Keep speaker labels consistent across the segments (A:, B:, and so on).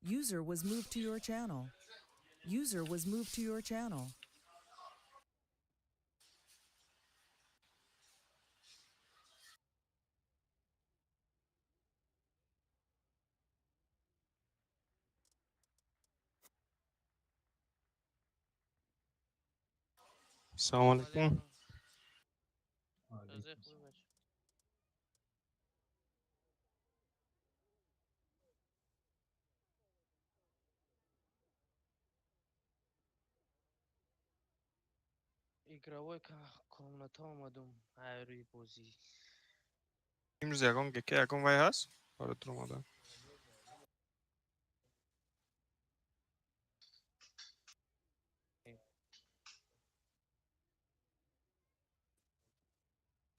A: User was moved to your channel. User was moved to your channel.
B: Assalomu alaykum.
C: Игровой комната اومدم روی بازی
B: Imroz yagam vay has? Bara turmadan.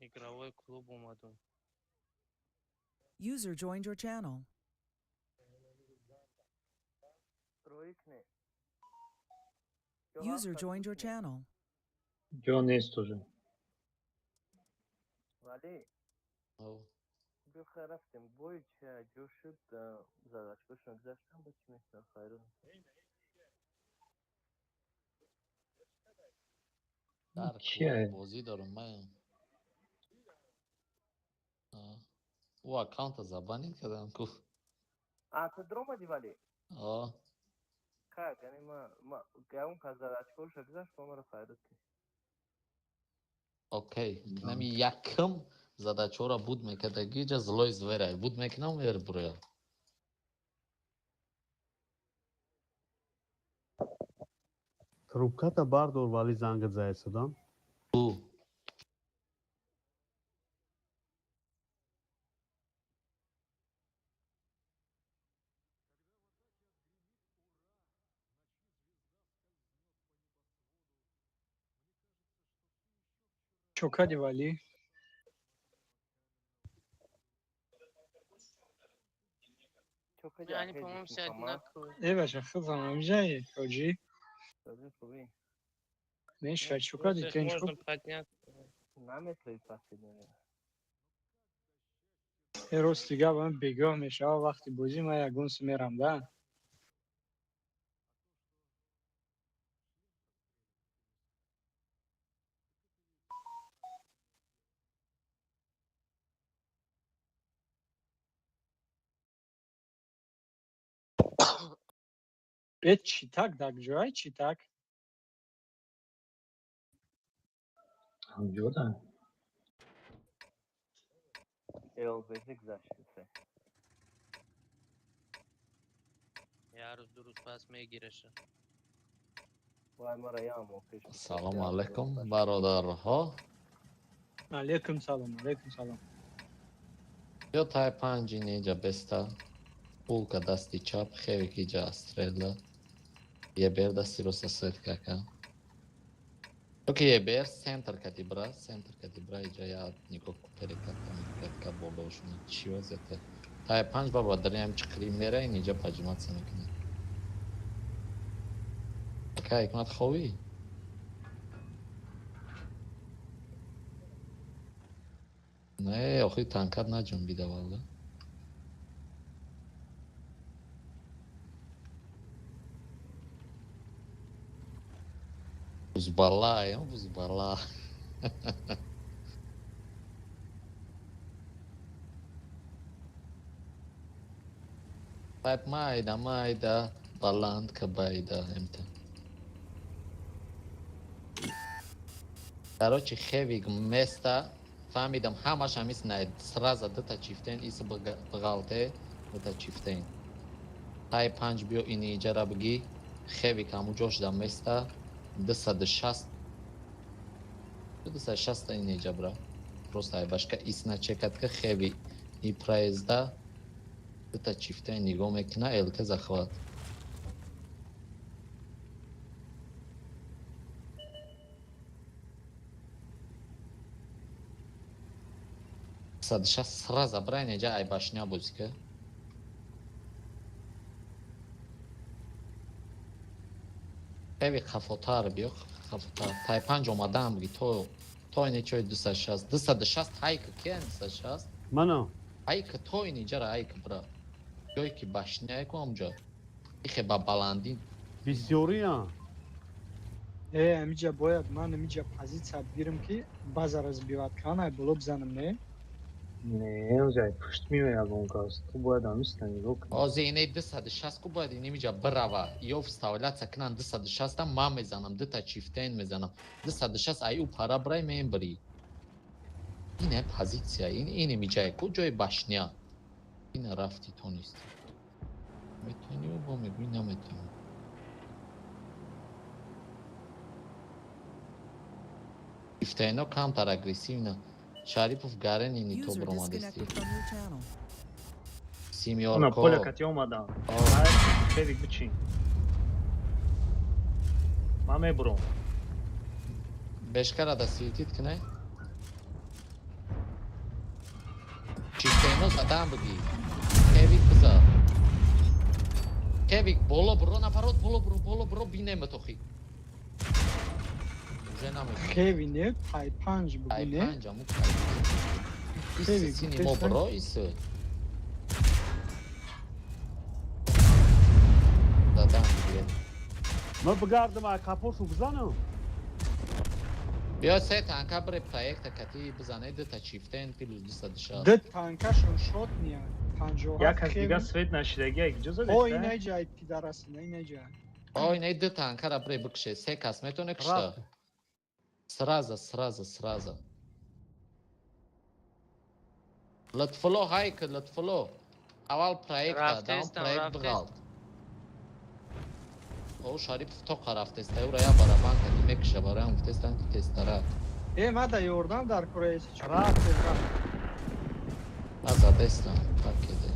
C: игровой клуб اومدم
A: User joined your channel. User joined your channel.
D: جا نیست уже.
E: ولی
C: او
E: بخیر رفتیم بوی چه جو شد задачкошон гذаштам ба чӣ меса хайрон
C: در
D: چیه؟
C: کلوب بازی دارم من او اکانت زبانی کردم کو
E: تو در اومدی ولی как یعنی ما اون که задачкош гذашт ما رو хайрон ки
C: окей нами якм задачора буд мекардаги ҷа злой зверай буд мекунам вер буря
F: Трубката бардор вали зангат заеστадан.
C: او
G: Чока дивали.
C: یعنی по-моему все одинаковые
G: Эваша хызам амжай ходжи.
E: خوبی
G: Неш чока ди тенчку.
C: можно поднять
E: نمیتونی پسیدونی
G: Эрос дига вам бегоҳ мешава вақти бозӣ ман ягон сумерам да. Чӣ так даг ҷоя чӣ так?
D: همجوره.
E: елбези гذашти
C: یه روز دو روز پس میگیرش
E: وای مرا یا موقعش
C: سلام علیکم برادرها
G: Алейкум салом, алейкум салом.
C: یا тай панҷи неҷа беста пулка дасти чап хевики ҷа стрела ебер дасти роста сеткака оки ебер сентр кати бра иҷа я нико перекатка болошуни чӣ вазията тай панҷ баба дарям чиқирим мерай неҷа паҷиматса мекунӣ ака ҳикмат ховӣ не охи танкат наҷунбида валла бузбала пайп майда баланд ка байда эмта короче хевик места фаҳмидам ҳамашам иснай сраза дата чифтен ис бғалте дата чифтен тай панҷ биё ини иҷара бигӣ хевик ҳамуҷош да места 260 ин иҷа бра просто айбашка исна чекатка хеви и проезда дата чифтен нигоҳ мекуна элка захват сраза брай неҷа айбашня бузика хеви хафотар биё хафотар тай панҷ омадаам ги то ини чой 260 ҳайка ки 260
F: Мано.
C: ҳайка то ини ҷара ҳайка бра ҷое ки башняйку ҳамҷо خیلی با بلندی
F: بسیاری
G: امجا باید من امجا позиция بگیرم که базар разбивать کنه بالا بزنم نه
D: Не, уже пусть мимо гонкаст. Tu боя да мислени рок.
C: آزینه 260 کو باید این اینجا بروه یا فستاولت سکنن 260 هم من میزنم 2 تا چیفتین میزنم 260 ایو پارا برای من بری اینه پوزیسیا این میجای کجای باشنیا این رفتی تو نیست میتونی و با میگوی نمیتونی چیفتینا کم تر اگریسیونا شریفوف گارن اینی تو
A: User
C: برامادستی
A: disconnected from your channel.
C: سیمیور
D: Она
C: کو
D: поля кати омадам. Ай, хевик бичин. Маме бро.
C: بشکره دا سیتیت کنه چیفتینا زدن بگی کیویک بزار کیویک بالا برو نفرات بالا برو بینه توخی уже نمیگی
G: خیلی نه پای پنج بگی
C: ای
G: نه
C: پنجم او
G: خیلی
C: ایسی سینی ما برو ایسو زدن دیگه
F: ما بگردم ای کپوشو بزنم
C: بیا سه تانکا بره پرویکت کتی بزنه ده تا چیفتین پیلوز 260
G: ده تانکاشون شد نیاد 57
D: Як аз
G: خیلی
D: дига свет нашидаги иҷоза
G: او
D: дешта?
G: اینه جای پیدر است اینه جای
C: آی نه ده تانکا را بره بکشه سه کس میتونه کشته
F: رفت
C: سرازا لطفلو هایک لطفلو اول پرویکت دام پرویکت بغالد او شریف تو رفته است او را یا برابان کتی میکشه برای هم فتستن که تستره
G: من دا یوردم در کره چه
F: رفت
C: از دستم پاکیده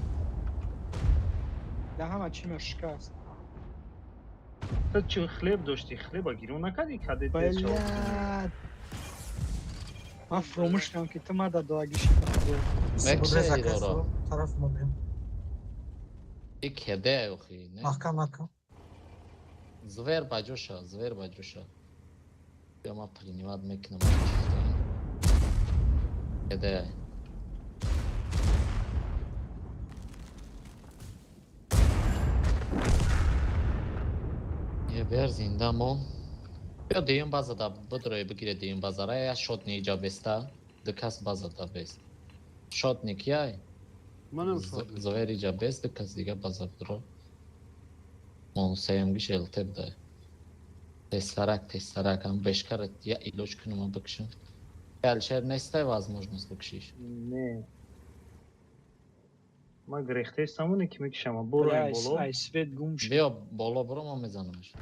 G: ده همه چی شکست
D: Ту чӣ хлеб дошти? Хлеба гирён накардӣ каде тез шавад?
G: بلد من فراموش کردم که تو من در داگیش کرده
C: میکشه ایرو را
H: طرف ما بریم
C: ای کده اوخی نه
H: محکم
C: زویر باجوشا بیا ما پرینیماد میکنم کده یه بر زنده مون بیا دیم بازه دا بدروی بگیره دیم بازه را یا شد نیجا بسته دکس بازه دا بست شد نیکیای
F: منم شد
C: زویر ایجا بست دکس دیگه بازه بدرو مون سیمگیش التب ده تسترک هم بشکرت یا ایلوش کنم بکشم Әлшер нестай возможность бакшиш.
D: Не. Ма грехтестам оне ки мекишам. Боро ин боло.
G: ай свет гум шد
C: Бия бола бро ма мезанамш.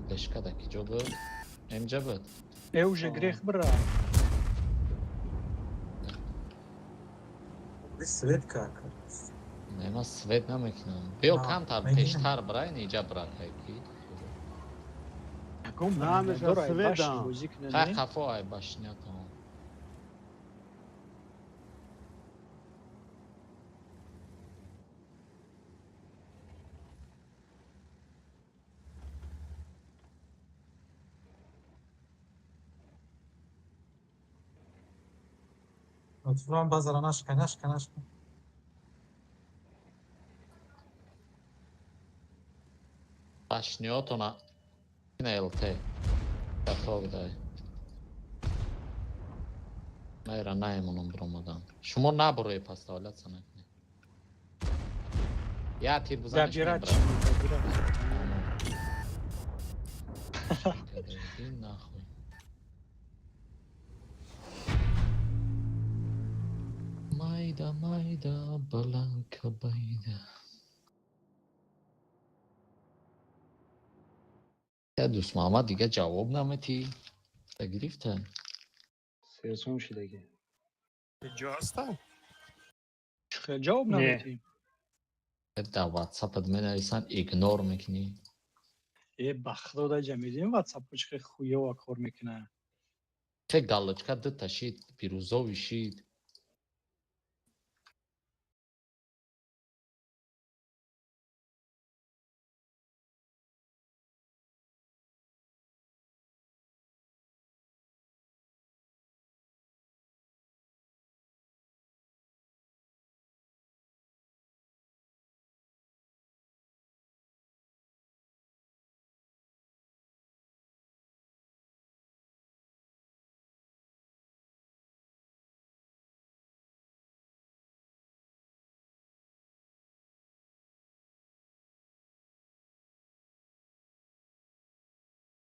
C: Бешка да ки ҷо буд. Эмҷа буд.
G: уже грех бра
H: свет как
C: Нема свет намекунам. Бия камтар пештар брай ниҷа бра кайки.
G: гум
F: نه، میشه سوید هم.
G: بازی
C: Ха
G: کنه
C: хафо ай башня там.
H: لطفا بازار نشکن
C: Башняотона нелте. Гатов дай. Майра наймунам бромадан. Шумо наброи паставлят санакне. Я тир бузаниш
G: забирать
C: набра.
G: забирать
C: Иди нахуй. Майда, баланка байда. Я دوست محمد دیگه جواب نمیتی گرفتن
D: Серсон шидаги.
B: اینجا هستن
G: خیلی جواب
D: نه.
G: نمیتیم
C: در واتساپت می نویسن ایگنور میکنی
G: بخدا دا جمیدیم واتساپ چه خویه و کار میکنه
C: چه گالوچکا دو تشید پیروزوی شید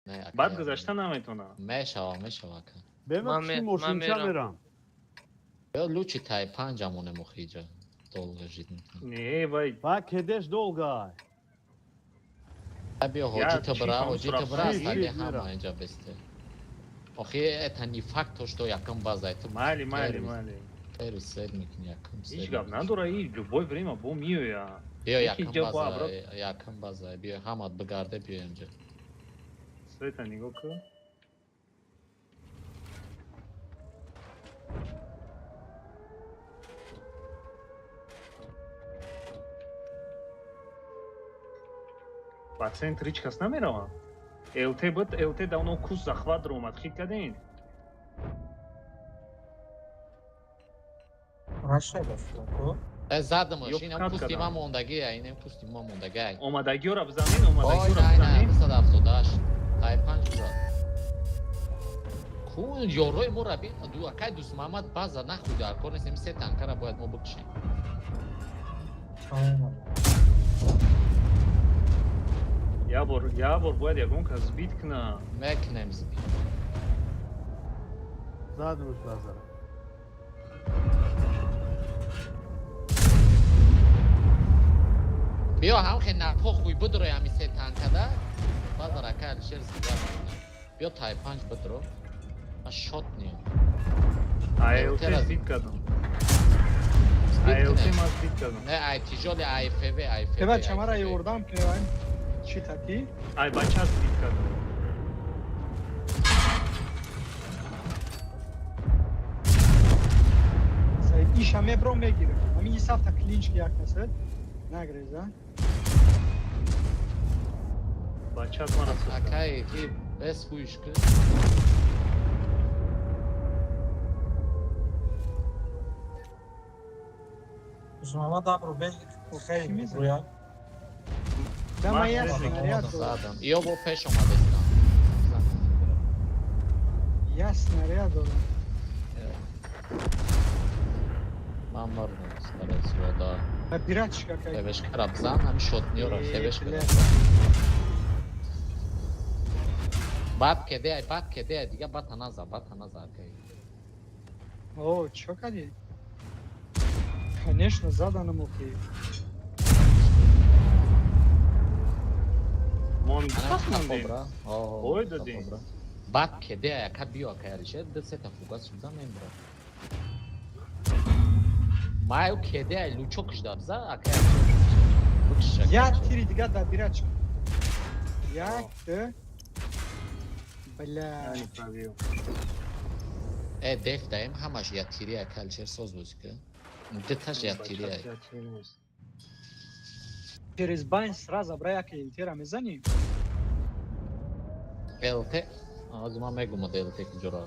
C: نه
D: بعد گذشته نمیتونه.
C: میشوا که
F: ببخشی ماشینچه
I: میرم.
F: میرم.
C: یا لوچی تای پنجمونه مخیجه долго жить میکنه.
D: نه وای
F: و کدش دولگای.
C: بیا
D: یا
C: حاجی
D: چی
C: تبرا
D: کام
C: حاجی
D: سراغ
C: تبرا
F: هست؟
C: سالی
F: هیچ
C: همه
F: میرم.
C: اینجا بسته. آخه اتنی فکت تو یکم بازای تو.
D: مالی
C: خیلی سید میکنی یکم
D: هیچ
C: سید.
D: گپ نداره ای بوی بریم بو میویا
C: بیا
D: یکی
C: یکم
D: جا با
C: بازای یکم بازای بیا همه بگرده بیا اینجا.
D: سویتا نگاه کن ба центр ҳеҷ кас намеравад ЛТ давно кус захват ромад хит кардин
H: Раша дафтар ко.
C: زدمش
D: Yok,
C: اینم
D: kat
C: پوستی
D: کردم.
C: ما موندگی اینم پوستی ما موندگی
D: омадагиёро бизанин
C: آی
D: омадагиёро
C: نه نه
D: бизанин
C: 278 تای پنج زد کون یوروی ما را بین دو اکای دوست محمد بازا نخود در کار نیستیم سه تنکه را باید ما بکشیم
D: я бор бояд ягон кас бит кунам
C: مکنم زبی
F: زدمش بازارم.
C: بیا هم خیلی نپا خوی بدروی همی سه تنکه ده بازا را که شیر زیاد بیا تای پنج بدرو من شات نیم
D: АЛТ бит кардам АЛТ мас бит кардам
C: نه ای تیجال ای فیوی ای فیوی
G: Тева чамара ёрдам певан. Чи таки?
D: ай бачаст бит кардам
G: Саид иша мебро мегире. Ами и сафта клинч як насад. Нагреза.
D: бачаст мара суста
C: اکای کی بس خویش که
H: Жмама добро бей. Хей мизруя.
G: Дама
D: Маш
G: яс
D: мезик,
G: наряд.
C: زدم یا با پیش اومده استم
G: Яс наряд.
C: من مردم سر سوادا
G: Пирачка кай.
C: خیوش کرب زن همی شد نیورا خیوش کرب بعد کده دیگه بعد تنازه که
G: О, чё кади? Конечно, задано мухи.
D: монтас мондем Ой, дадим.
C: بعد کده яка бия кайрише да сета фугас шуда мембра маю кede лучок ждабза ака
G: Я тири дига да пирачка. Як ты? Бля.
D: яъни правил
C: деф даем ҳамаш я тири акал чер соз бузика деташ я тири
G: Через байн сразу браяк илтера мезани.
C: ЛТ аз ма мегум ЛТ ки ҷура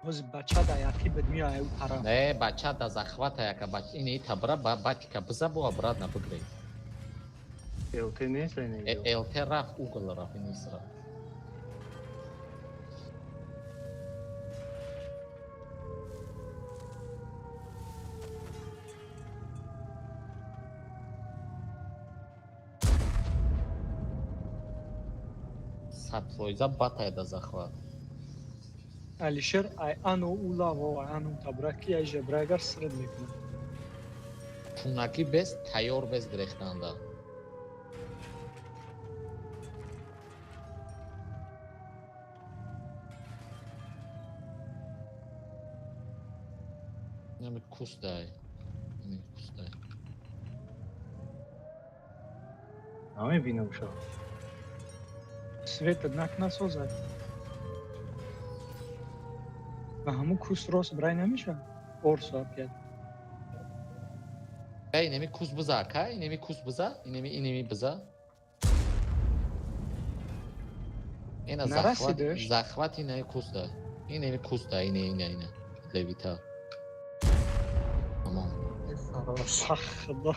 G: Оз бача да яки бедмия аю тараф.
C: не бача да захвата яка бач ини табра батика бза бо обратно бигре
D: ЛТ нест
C: ЛТ раф угол раф инис раф садфоиза батая да захват
G: Алишер ай ану ула во ану табраки ай жебрагар сред мекунам.
C: пунаки без тайёр без грехтанда нами кустай
D: намебинам шо
G: Свет однак насозад. Ба ҳамун кус рост брай намеша? Орсо апят.
C: эй неми кус буза кай неми кус буза инеми буза ина
G: Нарасидеш?
C: захват ина куста инеми куста ина левита тамом
H: Хорош.
G: Ах, худо.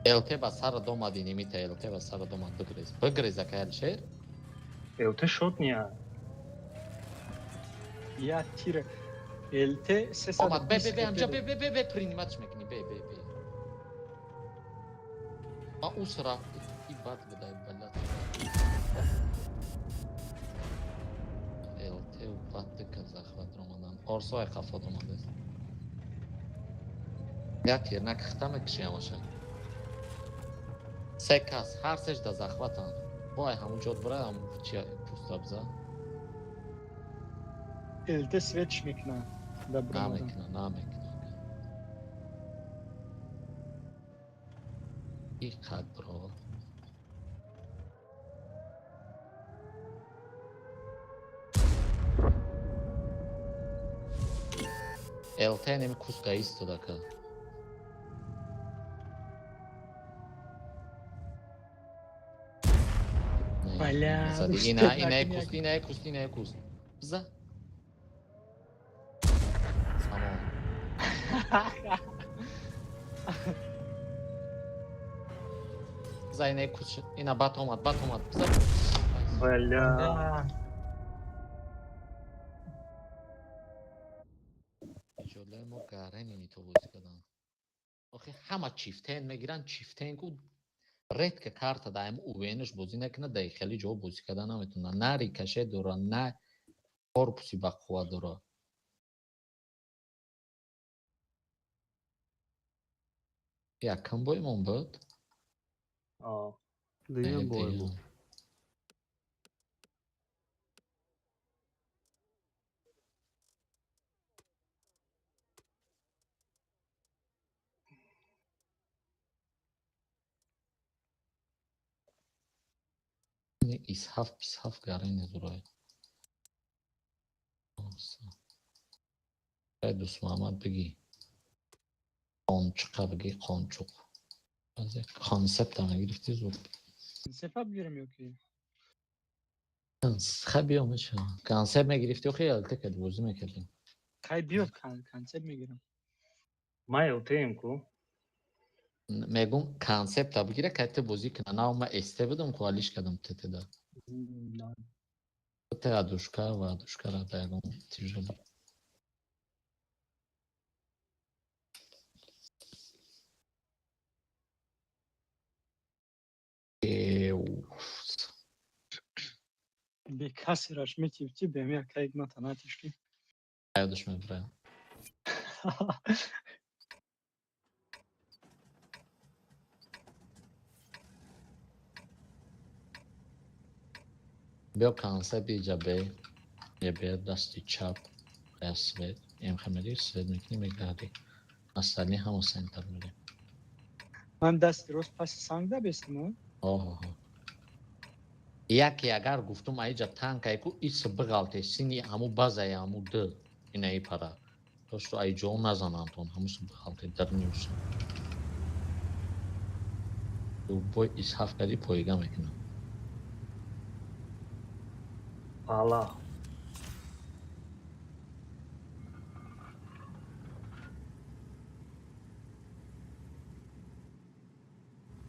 C: ЛТ ба сара домад инемита ЛТ ба сара домад бигрез акай шер
D: ЛТ шот ния
G: Я тире. ЛТ 320.
C: آمد به همجا به پرینیمتش میکنی به او سرا این بات بدای بلد LT و بات که زخوات رومانان آرسای خفات اومده است یکی نکختم کشی هماشه سه کس هر سش دا زخواتان وای همون جاد برای همون چی پوستا بزا
G: ЛТ سویچ میکنه.
C: نمیکنه این قد برو LT nemi kuska isto dakle.
G: Bля,
C: Sad ina kust. Za. Samo. Za ina kust. Ina batomat. Za.
D: Бля.
C: جلوی ما قرن اینی تو بازی کردن آخه همه چیفتین میگیرن چیفتین کو رد که کارت دایم اوینش بازی نکنه داخلی جو بازی کردن نمیتونه نه ریکشه داره نه کورپوسی بخوا داره یکم بایمون بود
F: دیگه بایم
C: ishaf قرن داره دوست محمد بگی قانچقه بگی قانچق از یک کانسپت هم گرفتی زود
G: سفر بیارم یا کی؟
C: خیلی میشه کانسپت میگرفتی و خیلی تکت بازی میکردیم
G: خیلی بیاد کانسپت میگیرم
D: ما LT کو
C: میگم کانسپت بگیره که بازی کنه نه من استه بدم کوالیش کردم تته تته دوشکا را دارم تیجولی
G: به کسی راش میتیفتی به میر که ایک نتاناتیش کی
C: یادش میبره بیا کانسپت ایجابه یه بیر دستی چپ اسود ام خمری سوید میکنی میگردی اصلی همون سنتر میره
G: من دست روز پس سنگ ده بستم
C: یکی اگر گفتم ایجا تانک ایکو ایس بغالته سینی همو بازه همو ده اینه ای پرا دوستو ای جو نزنان تون همو سو بغالته در نیوشن دو بای ایس هفت کردی پایگا میکنم
D: Allah.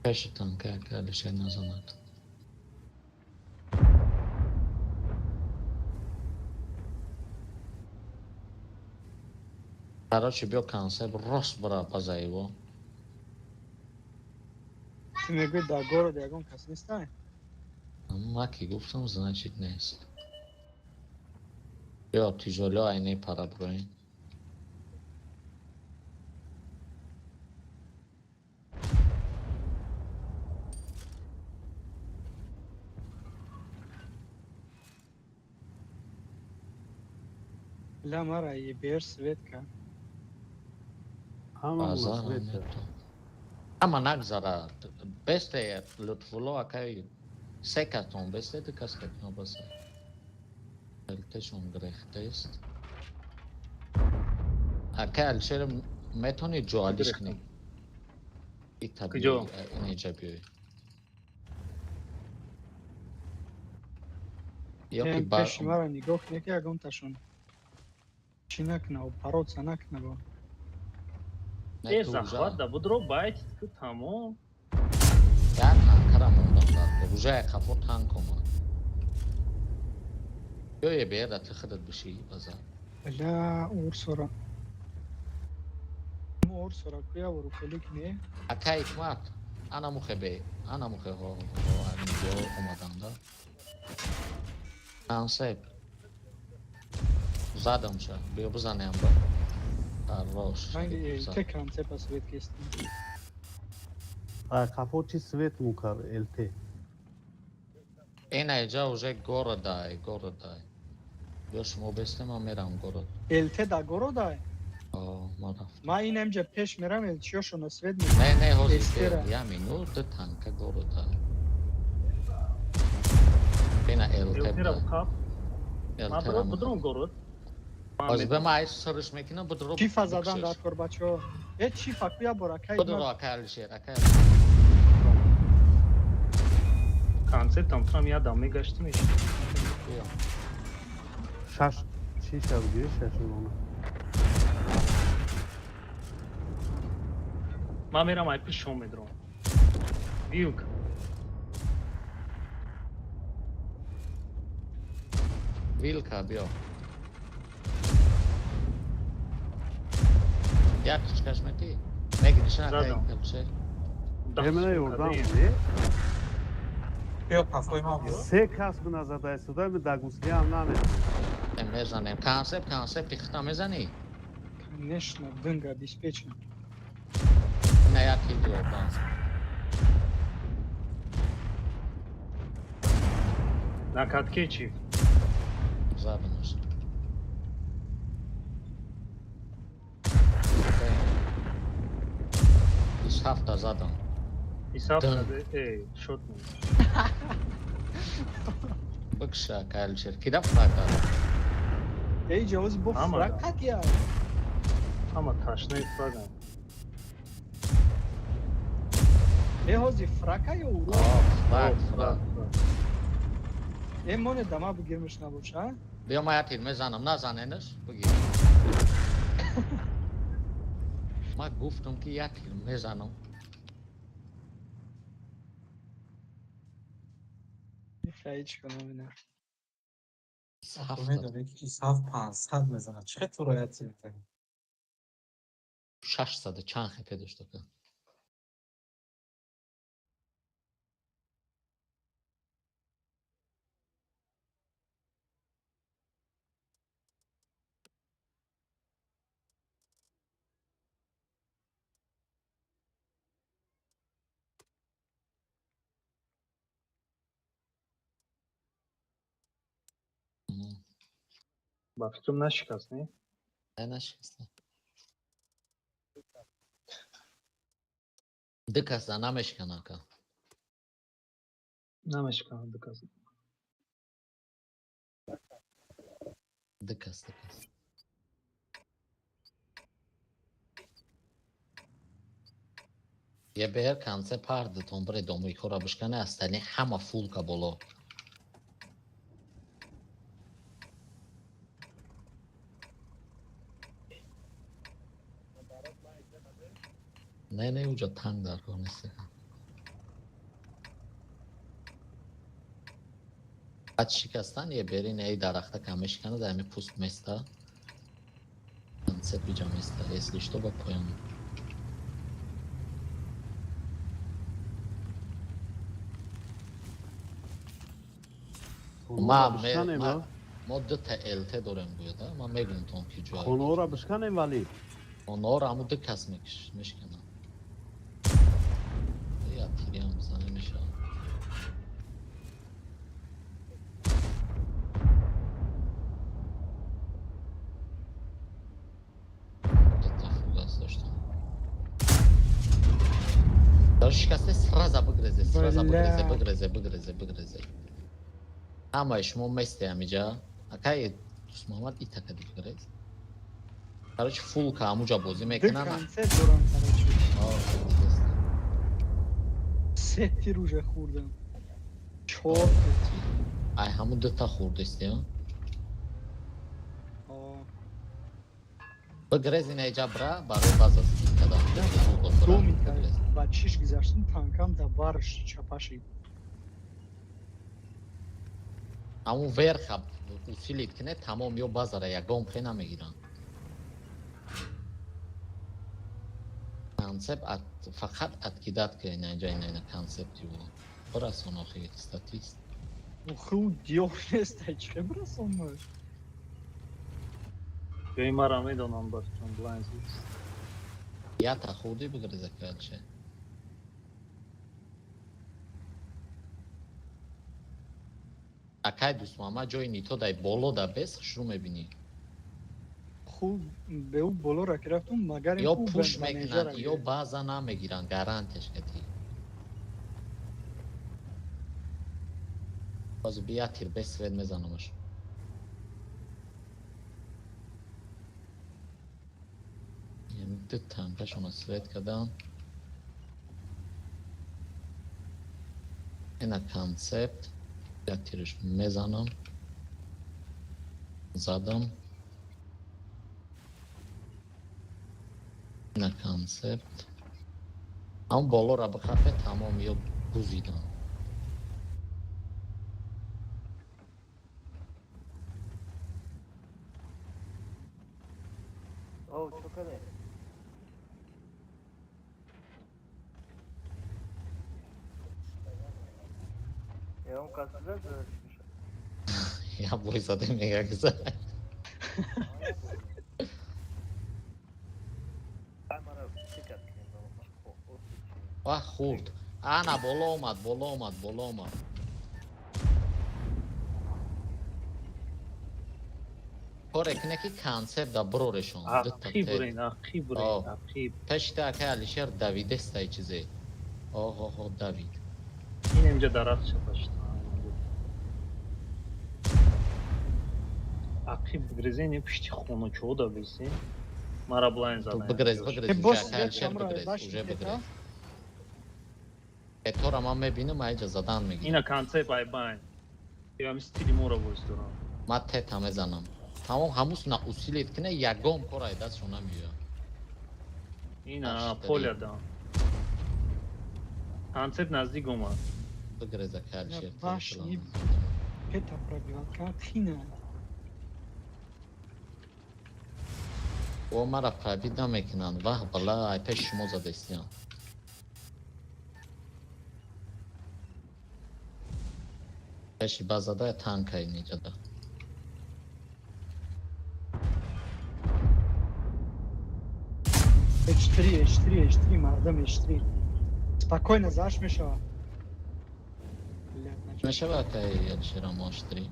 C: پیش تانکه که علیشه نزند قرارچه بیا کانسپت راست برا بازه ایو
G: تو میگوی داگورو دیگون کس نیستن
C: اما که گفتم زنچید نیست بیا تیجولی اینه پرا بروین
G: لا مرا یه بیر سوید که
F: همه
C: بازار
F: مسئولیت
C: اما نگذاره بسته لطفولو اکای سکتون بسته تو کس کتنا بسه دلتشون گرخته است اکای الشیر میتونی جوالیش کنی ای طبیعی اینجا بیوی یکی
G: پیش مرا نگاه کنه که اگون تشون چی نکنه و پروت نکنه با
D: Захват да будро байт ку тамом.
C: Я танкара мондам дар уже кафо танк омад. Ё е бер да тхидат биши база.
G: бля урсора урсора куя вору колик не
C: Акай Икмат, ана мухебе, ана мухе ho амидео омадам да. Концепт. Задумча, био бзанем ба. Хорош.
G: hangi tek konsept asvet kestim
F: Кафочи свет мукар ЛТ.
C: Энаджа уже городай. Био шумо объяснем, а мерам город.
G: elте da goroda
C: О, мада.
G: ma inemce peş meram el чёшо на свет
C: Не, хози
G: Естера.
C: я минута танка города. Ена ЛТ.
D: ელთერა ვხავ
C: ЛТ.
D: მაგრამ ბდრონ გოროდ
C: Az be mai sarış mekina budro.
G: çi fazadan da korbaço çi fakya bora kay
C: Budro akal şer akal.
D: კონცეპტ ამთრამია დამეგაშთმი
F: Şaş. Şişa diyor şaşın ona.
D: მამერამ აი შომედრო ვიუკ
C: Vilka bio. Jak çıkaş meti? Ne gidişin akay
D: Zaten.
C: kalışer.
F: Hemen oradan ne?
H: Bio kafoj mavio.
F: Se kas buna zadaya suda mı dagusliyan nane?
C: Ne zanem. Konsept ixta mezani.
G: конечно дынга обеспечен
C: Ne yak gidiyor oradan.
D: ნაკადკეჩი
C: Zabinuş. İş hafta zaten.
D: ისაფრა შოტნი
C: Bıkşa kalışer. Kida fıraka.
G: ey javuz bu
D: Ama-
G: frakat ya
D: ამა თაშნე ფრაგა
G: e hozi fraka ya uru
C: Fırak.
G: e mone dama bu girmiş na boşa
C: Bia mai atin mezanam nazanenes. Bugün. Ma guftum ki yatin mezanam.
G: Fai çıkanı ne
C: Hafta.
H: ისავ 500 მეზანა. ჩე თუ რა აცილე.
C: Şaşsadı çan hepe düştük.
D: ბაფტომ ნაშიკასნი
C: Enaşkısı. Dıkas da nameşkanaka.
D: ნამაშკა დკას
C: Dıkas. Je beher kanse pardı tombre domu ikora bışkane astani hama fulka bolo. Ne uca tang dar konesi. Aç şikastan ye berin ey darakta kameşkanı da emi pust mesta. Kanse pijam mesta. Если что, поем. Modda LT dorem bu ya da ama megun ton ki joy.
F: Konora bışkan vali.
C: Onor amudu kasmek meşkana. Ya tiriyam sana meşa. Дашкасте сразу выгрызе. Ama iş momeste amica. Akay Mehmet itaka dikkat. Короче, full kamuca bozi mekana.
G: Дыканце дуран короче Settir уже хурдам Чёрт
C: Ay hamı da xurdu istiyor. Выгрызи не jabra, barı bazası kadar.
G: Домика Бачиш гизаштын танкам да барыш чапаши
C: همون ورخ усилит کنه تمام یا بازاره یکم خیلی نمیگیرن کنسپت فقط اتکیدت که اینجا این کنسپتی بود برسون آخه استاتیست
G: خو دیو نیست چه برسون
D: یا این مرا میدونم برچون بلایند
C: یا تا خودی بگرزه کلشه اکای دوست ماما جای نیتو دای بالو دا بس شروع میبینی
G: خو به او بالا را که رفتم مگر
C: یا پوش میکنن یا بعضا نمیگیرن گارانتش کتی باز بیا تیر بس وید میزنمش یعنی دو تنبشون سوید کدام اینا کانسپت یا تیرش میزنم زدم اینا کانسپت اما بالا را بخفه تمام یا گوزیدم
E: او چوکره یا اون کسی زد
C: یا بوی زده میگه گذار واه خورد انا بالا اومد کاره که کنسپت دا برورشون
D: اخی برین اخی
C: پشت اکه علیشر دوید استای چیزه آه دوید
D: این اینجا درخت چه پشت اخی بگرزین این پشتی خونو چو دا بیسین مرا بلایند زدن
C: بگرز
G: باز
C: علیشر بگرز اوژه بگرز تو را من میبینم اینجا زدن میگی
D: اینا کنسپت ای باین یا هم ستیلی مورا بویست دارم
C: من تت همه زنم هموس نا усилит کنه یکم کارای دستشون نمیگیره
D: اینا پولیا دام کنسپت نزدیک اومد
C: بگرزه که علیشر
G: باش این پتا پرگیوان خینه
C: و مرا پربید نمیکنن واه بلا ای پیش شما زده استیان پیشی بازده تانکای نیجا ده
G: H3 مردم H3 спокойно заш میشه
C: میشه باید علیشر هم آشتری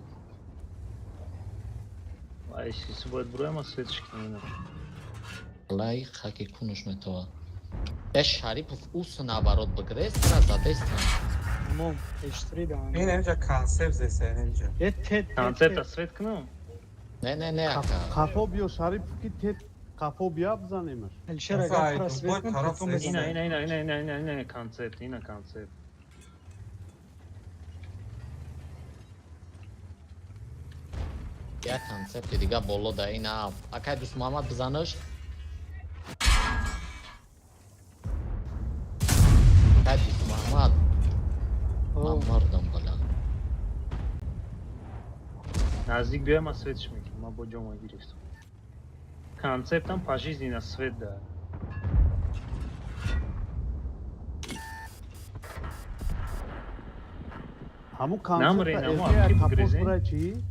D: ای سیسی باید بروی ما سویتش کنیم
C: والله خاکی کنوش میتوه یه شریف اوس نبارد بگریز ترا زده استن
G: تمام H3 دارم
H: این اینجا کانسپت زیسته اینجا
G: یه تت
D: کنسپت سویت کنم
C: نه
F: کافو بیو شریف کی تت کافو بیا بزنیمش
G: الشر اگر پرس
H: باید
G: بکن
H: طرف
G: تو
H: نیست.
G: میزنه
D: اینا کنسپت اینا کنسپت
C: یه کنسپت دیگه بالا ده اینا اکای دوست محمد بزنش اکای دوست محمد من مردم بلا
D: نزدیک بیای ما سویتش میکنم ما با جمعه گیرستم کنسپت هم پاشیز اینا سویت ده
F: همون
D: نمرین،
F: کانسپت
D: اما
F: ازی
D: اکی
F: کافو
D: بگریزین.
F: برای چی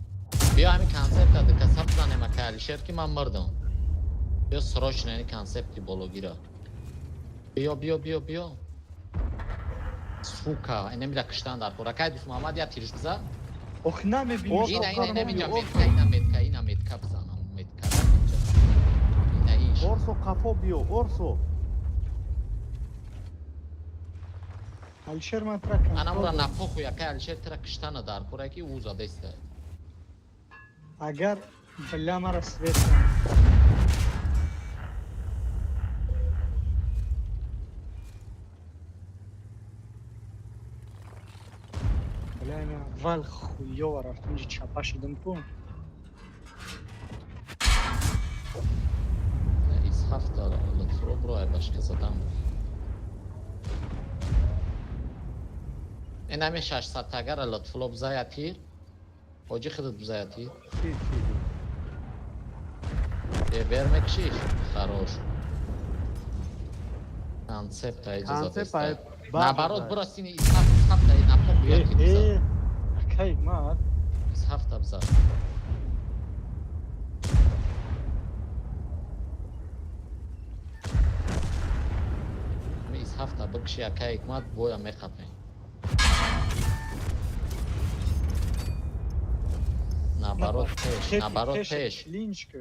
C: بیا همین کنسپت ده کسب زنه مکه علیشر که من مردم بیا سراش نه کنسپتی بالا گیره بیا سوکا اینمی کشتن در کور اکای دوست محمد یا تیرش بزن
G: اخ نمیبینی
C: اینا میتکا بزنم میتکا اینا ایش
F: اورسو کافو بیو اورسو
G: الشر من ترکم
C: انا مرا نفخو یا که علیشر ترا کشتن در کور که او زده است
G: اگر بلا مرا سویت کنم بلا اینا اول خویا و رفتم اینجا چپا شدم کن
C: ایس هفت داره لطفو برای باشکه زدم این همی 600 تگر لطفو بزای تیر حاجی خودت بزایتی
F: چی
C: vermek şey хорош. Концепт айджа
F: کنسپت
C: забеста.
F: باید
C: Наоборот, просто из hafta на попу я кидал.
G: окей мат
C: Из hafta бза. Ми из hafta бакши акай мат боя мехапе. Наоборот, пеш, наоборот, пеш.
G: линчка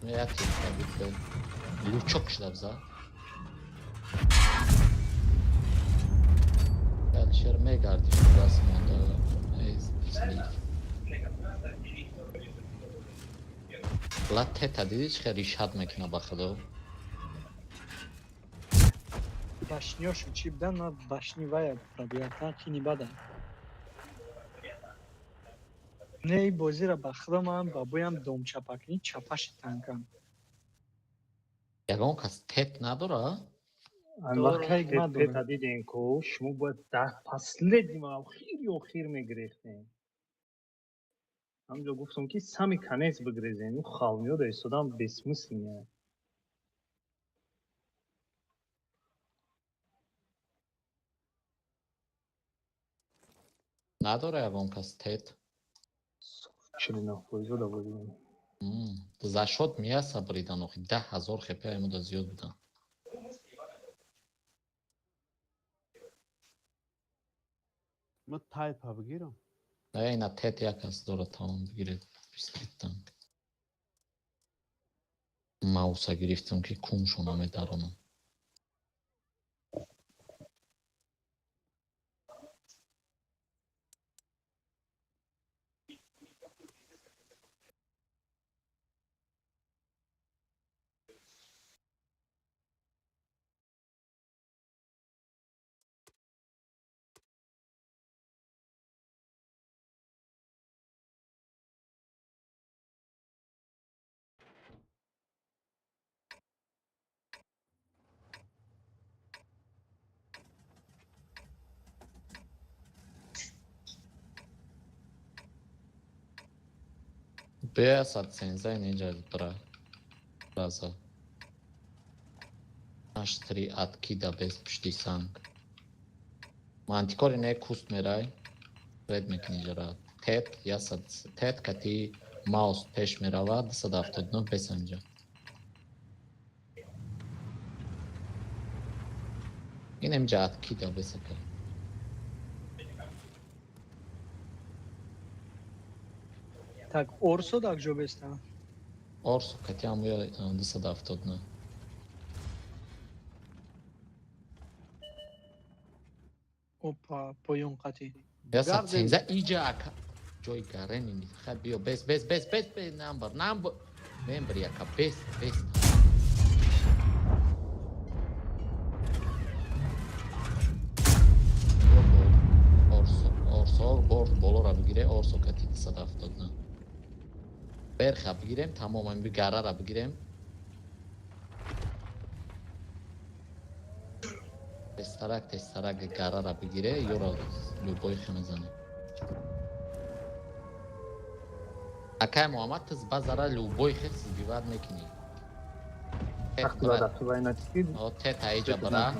C: Я тебе говорю, лючок шла бза. Alişer megardi rasmında slip. La teta dedi ki rişad makina baxdı.
G: башнёши чи бдан на башнивая табиатан хини бада не бозира бахдамам ба боям домчапакни чапаши танкам
C: Ягон кас тет надора?
D: анвақти
G: Дорогой,
D: тета дидем ко шумо бояд дар последним охири охир мегирехтем ҳамҷо гуфтам ки сами канец бигирезем ин халмиёда истодам бесмислия
C: Надора ягон кас тет.
D: чилина фоизода будем
C: За шот мияса бридан охи 10,000 хп аймуда зиёд будан.
F: من تایپ ها بگیرم
C: Айна тет якас дора тамом бигиред бисквиттан. Мауса гирифтам ки кумшона медаронам. Беаса цензай нинҷа бра. Раза. Аштри откида без пушти санг. Мантикори не куст мерай. Ред мекнижара. Тет ясад тет кати маус пеш меравад 179 бесанҷа. Ин эмҷа откида бесака.
G: так орсо так ҷо беста
C: Орсу кати амуя 279.
G: опа поён қати
C: Ясад
F: Garden.
C: ценза иҷа ака. Ҷои гарен ин. Хад биё бес намбар намбар. Мембри ака бес. Орсо борд болора бигире орсо кати 270. Берха бигирем тамоман би гарара бигирем. Тестарак гарара бигире ёра любой хемезане. Акай Муҳаммад тиз базара любой хес бивад мекини.
D: тахтивада натикид
C: О тет айҷа бара.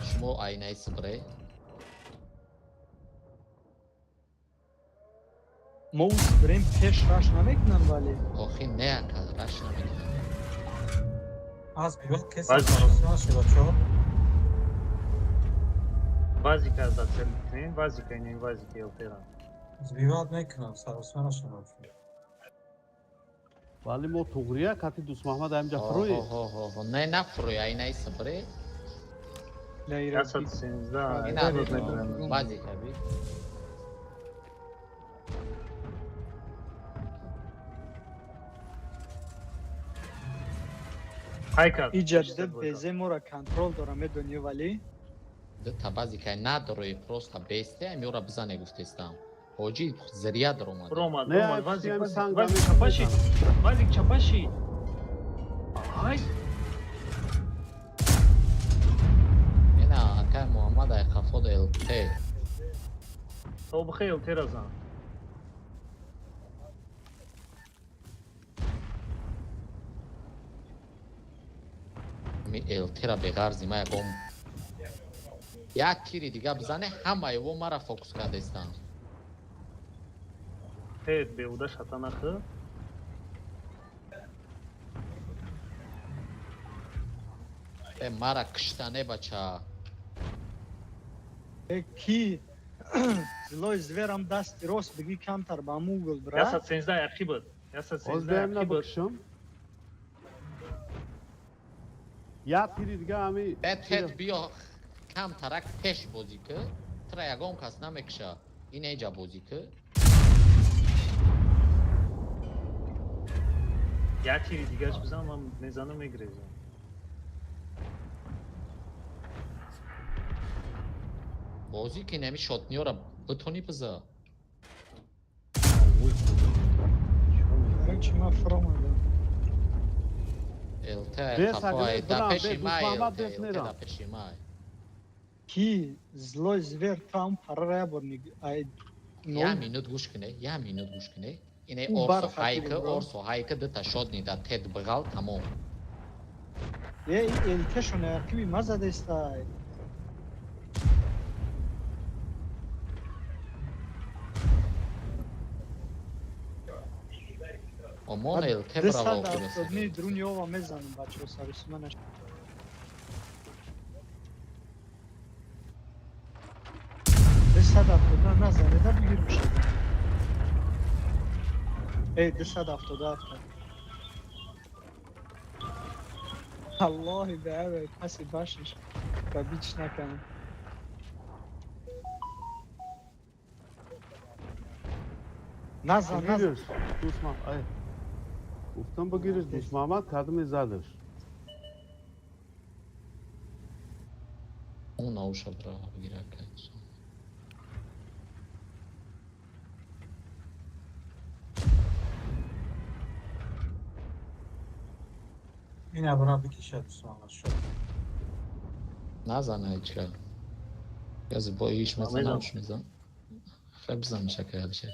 C: Шумо айнаи сибре.
G: моус брем пеш раш намекунам вале
C: Охи не ака раш намекунам.
H: аз бивад кеси
D: Баъзе-
H: саросима шудачо
D: баъзе ка аз цел мекунем баъзе ка инем баъзе ка ёфера
H: аз бивад мекунам саросима шудачо
F: ولی ما توغریه کتی دوست محمد همجا فروی
C: Не нафруй айнаи сибре.
G: лайра
D: 113
C: Ина
D: рӯз мебирам
C: баъзе каби.
D: ҳайкал
G: иҷаде безе мора контрол дора медони вале
C: Та баъзе кай надорои просто бесте амёра бизане гуфтестам. Ҳоҷи зирия даромад.
D: ромад
F: Не,
D: ромад
F: всем
D: вази
F: санг
D: вази
F: дамеши
D: чапаши
F: бизан.
D: вази чапаши ай
C: Ина акай Муҳаммад ай хафод ЛТ.
D: то бихел теразан.
C: ми елтера беғарзи ма яком як тири дига бизане ҳамаи во мара фокус кардестан.
D: Тед беуда шатанахы.
C: мара киштане бача.
G: ки злой зверам дасти рост бигӣ камтар ба мугл бра.
D: Яса 13 ярхи буд. Яса 13
F: Озбеем
D: ярхи буд.
F: набакшам. Я тири дига ами
C: тед биё камтарак пеш бозӣ ки тра ягон кас намекиша ин эҷа бозӣ ки
D: Я тири дигаш бизан ман мезанам мегрезам.
C: бозӣ ки нами шотниёра битони биза.
G: Чи ма фромада.
C: елте
F: Бес
C: хафоай
F: агар
C: да
F: брам,
C: пеши
F: бес
C: май
F: Мухаммад
C: елте
F: бес нерам.
C: да пеши май.
G: ки злой звер там парара борник ай
C: я минут гӯш кине я минут гӯш кине ине
G: Ӯ
C: орсо
G: бархатири
C: ҳайка
G: бро.
C: орсо ҳайка дита шодни да тед биғал тамом.
G: е элкешона якиби мазадестай.
C: омон елте
G: Десад
C: браво
G: автодни друни ова мезанам бачаҳо сарисиманаш. Десад автода назанида бигир мешад. Десад автода афта. Аллоҳи беаве паси башиш ба бич наканам. Назан
F: бигириш. Дусма ай. Гуфтам бигириш Дусмамад кардами задаш.
C: он науша браво бигирака инсон.
H: این ابرا بکشد سوال شد
C: назана ичка язи бо иш мезанам ш мезан хай бизан шакалша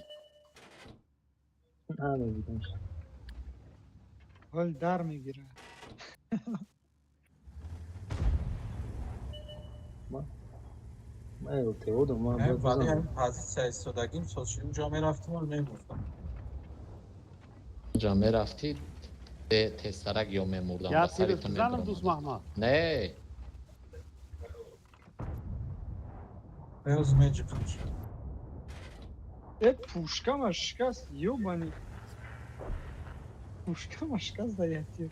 D: Ана видам.
G: гол дар мегирад.
D: Ай теодо ма
H: ولی همین پازیسیا ایستادگیم سوشیم جا میرفتیم و نمیگفتم
C: ҷа мерафтӣ тестарак ё мемурдам
F: Я
C: ба
F: тири
C: саритон
F: бизанам
C: мебурамад.
F: Дусмамад.
C: не
H: Беоз меҷи пуш
G: пушкама шикаст ёбани. Пушкама шикаст дар як тир.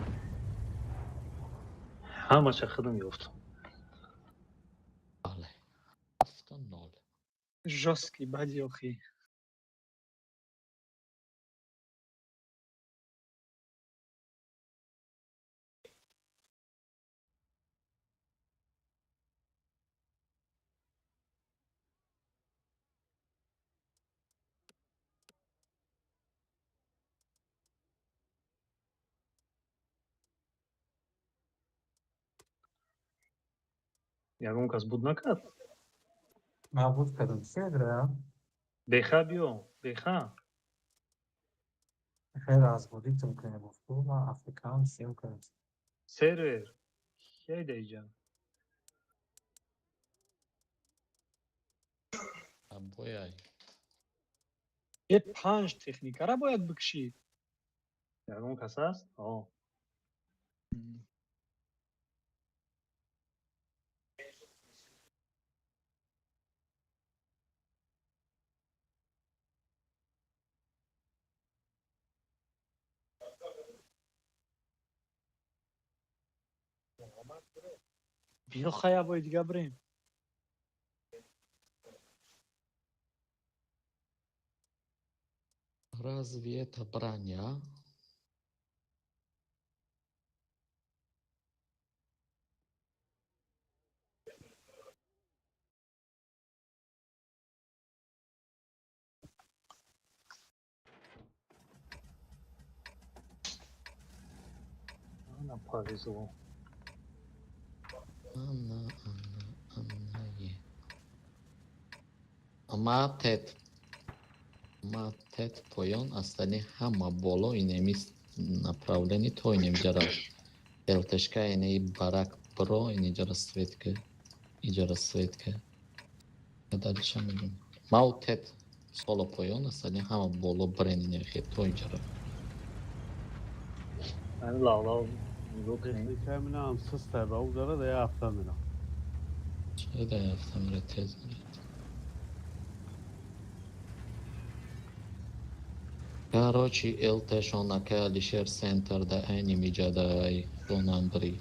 D: ҳамаша худам ёфт.
C: бале 7-0
G: Жёсткий бади охи.
D: Ягон кас буд накард.
H: نبود کردم فدره
D: Беха биё, беха.
H: خیلی از بودی تو کنه گفتو و افریکان سیم کنم
D: Сервер. Хейда иҷа.
C: абояй
G: панҷ техникара бояд бикшид.
D: Ягон кас аст?
G: биё хаябои дига бирем.
C: разве это броня
D: Ана повезло.
C: Анна е Матет поён астани ҳама боло инемис направлени то инемҷара ЛТшка инеи барак бро инеҷара светка далиша мегум маутет соло поён астани ҳама боло брен инехе то инҷара
D: من لالا میگفتم
F: دستی میرم سسته به او داره ده هفته میرم
C: چه яфта мера тез мирад короче ЛТшонака алишер центрда айни миҷадай донамбри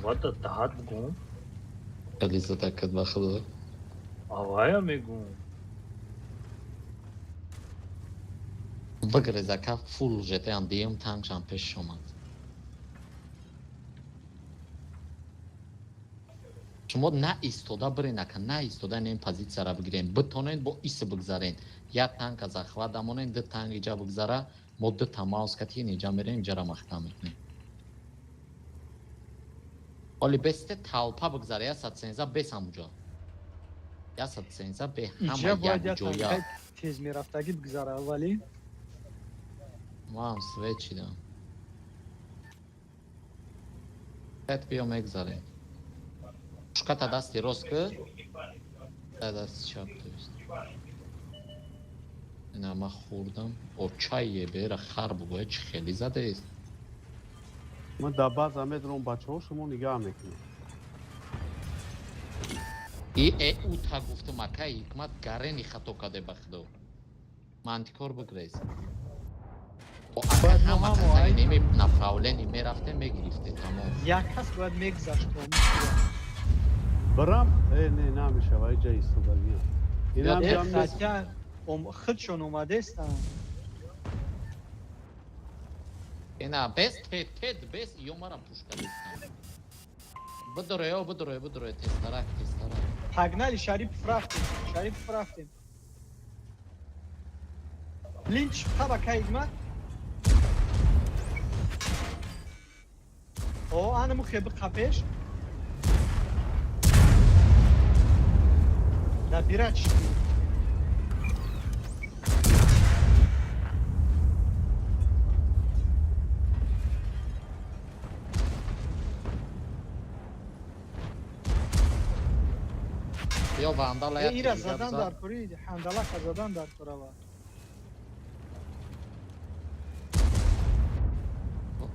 D: what the dad بگم
C: ализадакат ба худо
D: آقایا میگم
C: бигрезака фул жетеан диюм тангшам пеш омад шумо на истода биренака на истода ин позитсияра бигирен битонен бо иси бигзарен як танка захват дамонен ду танк иҷа бигзара мо ду тамаус катиен иҷа мерем иҷара махтам мекунем оли бесте талпа бигзара 113 бес ҳамуҷо 113 бе ҳама
G: اینجا باید
C: як ҷоя
G: تیز میرفتگی بگذاره ولی
C: ма ҳам свет чидам пет биё мегзарем пушката дасти рост ки дасти чап тост ина ма хӯрдам о чайе бера хар бугоя чӣ хелӣ задест
F: من در بعض همه درون بچه ها شما نگاه میکنم
C: ӯ та гуфту макаи ҳикмат гарени хато каде ба худо мантикор бигрез
G: باید
C: ҳама
G: ما هم
C: касаи
G: آید.
C: неми направлени мерафте мегирифте тамом
G: یک کس باید میگذشت
F: برم نه نمیشه و اینجا ایستاده میام این هم
C: یا
F: جمع نیست
G: خودشون اومده استن
C: ина бес тет бес ё мара пушка дестам бидуре тестарак
G: погнали шарипов рафтим линч табака игмат о анаму хеби қапеш набирать
C: ё вандала як
G: ира
C: иҷа
G: задан
C: бизад.
G: дар кури хандалака задан дар курава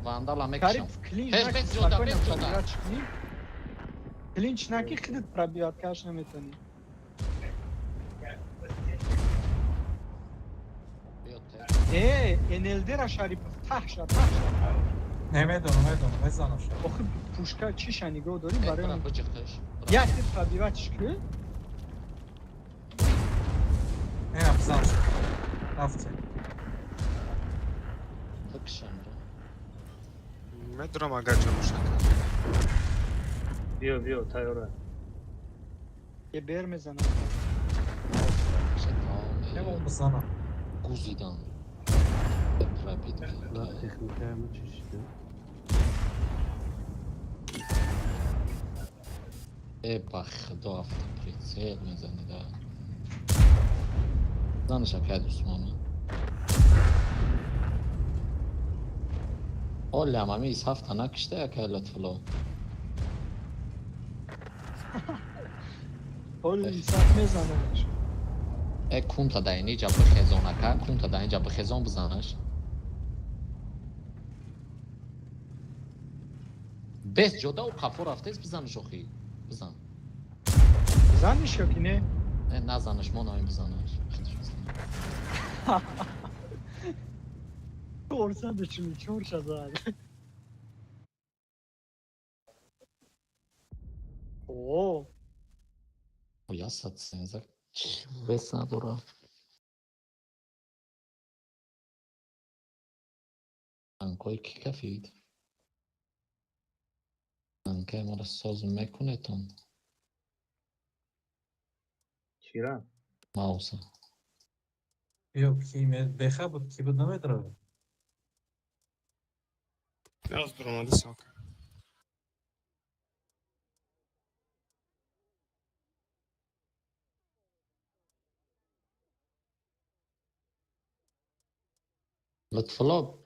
C: вандала мекушам
G: кариб клинч
C: Пеш,
G: наки
C: пеш, ҷода,
G: спокойно
C: пеш, ҷода.
G: пробирать кунӣ. клинч наки худат пробивать каш наметонӣ
C: Бё тет.
G: нлдра шарипов тахша
H: نمیدونم بزنم شد
G: охи пушка чиша нигоҳ дорӣ барои
C: Бирам биҷихташ.
G: як дид пробиватиш кӣ
H: نه بزنم شد رفتی
C: Бикушамро.
B: медром агаҷа бошад
D: بیا تایاره
G: یه بر میزنم
H: نمون بزنم
C: گوزیدن پرابید
F: نه تکنیکه همه چیشیده
C: ба худо автоприцел мезанида занаша кад усмона олям ами из ҳафта накишта якай лутфуло
G: اولی ساعت میزنمش
C: кунта да инҷа бихезонака кунта да инҷа бихезон бизанаш бес ҷодау қафо рафтес бизанаш охи бизан
G: زنش یا که نه
C: назанаш мо наим бизанаш
G: корсаду чуми чорша зад о
C: я сатсенза вес надора анкой ки кафид анкай мара соз мекунетон
D: چیرا
C: мауса
H: بیا کی بخواب کی بود نمیداره
B: از درآمد ساک.
C: لطفلا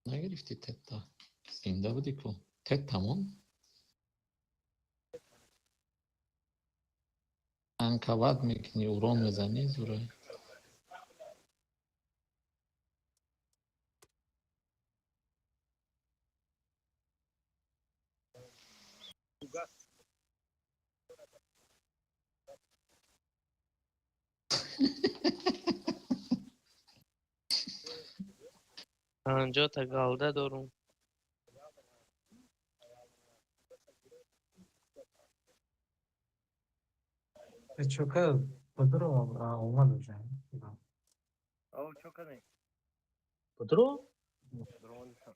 C: نگرفتی تتا زنده بودی کو تت تمام انکبت میکنی اوران میزنی زوره
I: پنجاه تا گالده دارم.
H: چوکه بدرو اومد جان.
E: او چوکه نه
D: بدرو
E: درماندستم.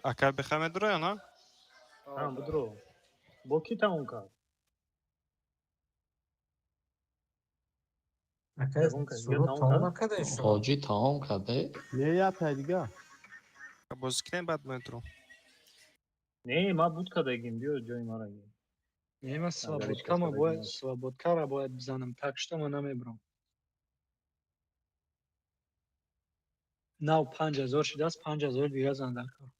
B: اکر بخمه داره یا نه؟
D: ها بدرو با کی تموم کرد
H: اکه
D: تموم کرد یا
H: سرود
D: تموم
H: تمام
D: کرد
H: نکرده شو.
C: حاجی تمام کرده
F: نه یا پیدگاه
B: بازی کنیم بعد مترو.
D: نه ما بود کردیم بیا جای ما را گیر.
G: نیم
D: اگر هیچ
G: سوابودکا
D: کس
G: ما
D: کدگی
G: باید
D: نباشه.
G: سوابودکا را باید بزنم تکشتا ما نمیبرم. 5000 شده است 5000 دیگه زنده کن.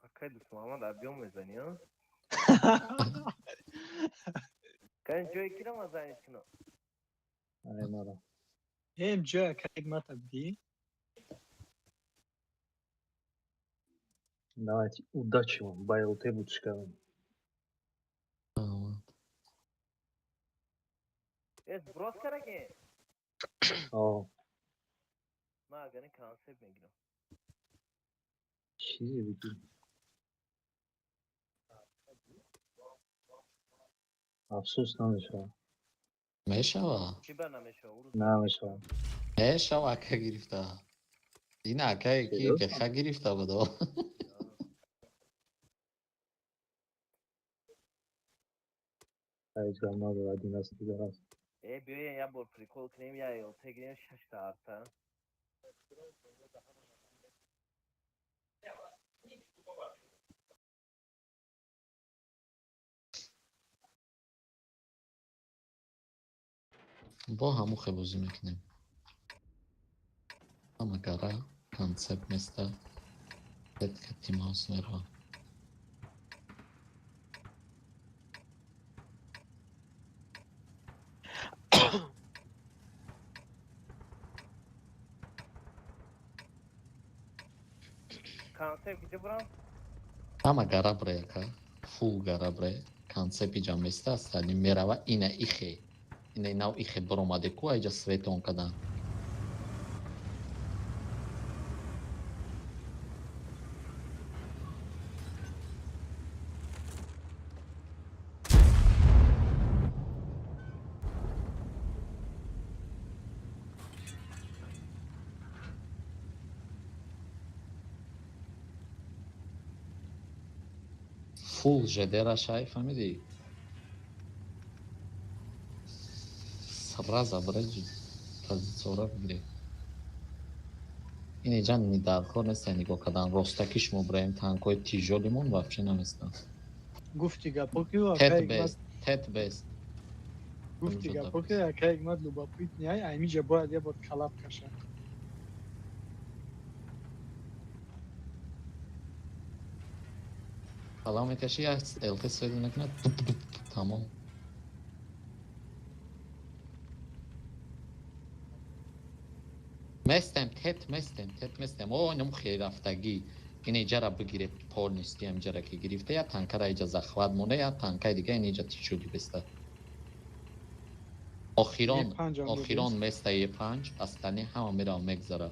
E: اکه دوست محمد ابیام میزنی ها؟ کنی جای کی را مزنیش کنم؟
D: آره ما را
G: این جا که خدمت بدی
D: давайте удачи вам байлты бутышка
E: بروز کرده
D: آه
E: ما اگر کانسپت میگیرم.
D: چیزی بگی افسوس نمیشه
C: میشوه
E: چی بر نمیشه او
D: نمیشه
C: میشوه اکه گرفته این اکه کی بخه گرفته بودو
D: ایجا ما رو دیناستی دارست
E: ای بیاین یا بار پریکول کنیم یا ایلته گیریم 6 تا آرتا.
C: با همو خبوزی میکنیم همه گره کنسپت مثل تت کتی ماس میره
E: کانسپت کجا برام؟
C: همه گره بره که فول گره بره کنسپت جا مثل است یعنی میره اینه ایخه اینه نو ایخه برامده کو ایجا سویتون کدن فول جده را شای فهمیدی سرازا برج تازی صورا بگیری اینه جان نیدارخور نیست یعنی گو کدن رستکیش مبرایم تانکوی تیجولیمون وفچه نمیستن
G: گفتی گپا که و
C: تت
G: اکا اگمت
C: بیست تت بیست
G: گفتی گپا که اکا اگمت لوباپویت نیای ایمیجا باید یه بار کلاب کشه.
C: سلام میکشی از التی سویدی نکنه تمام مستم او اینم خیلی رفتگی این ایجا را بگیره پول نیستی هم جا را که گرفته یا تنکر ایجا زخواد مونه یا تنکر دیگه این ایجا تیشولی بسته آخیران مسته یه پنج اصلانی همه میره مگذاره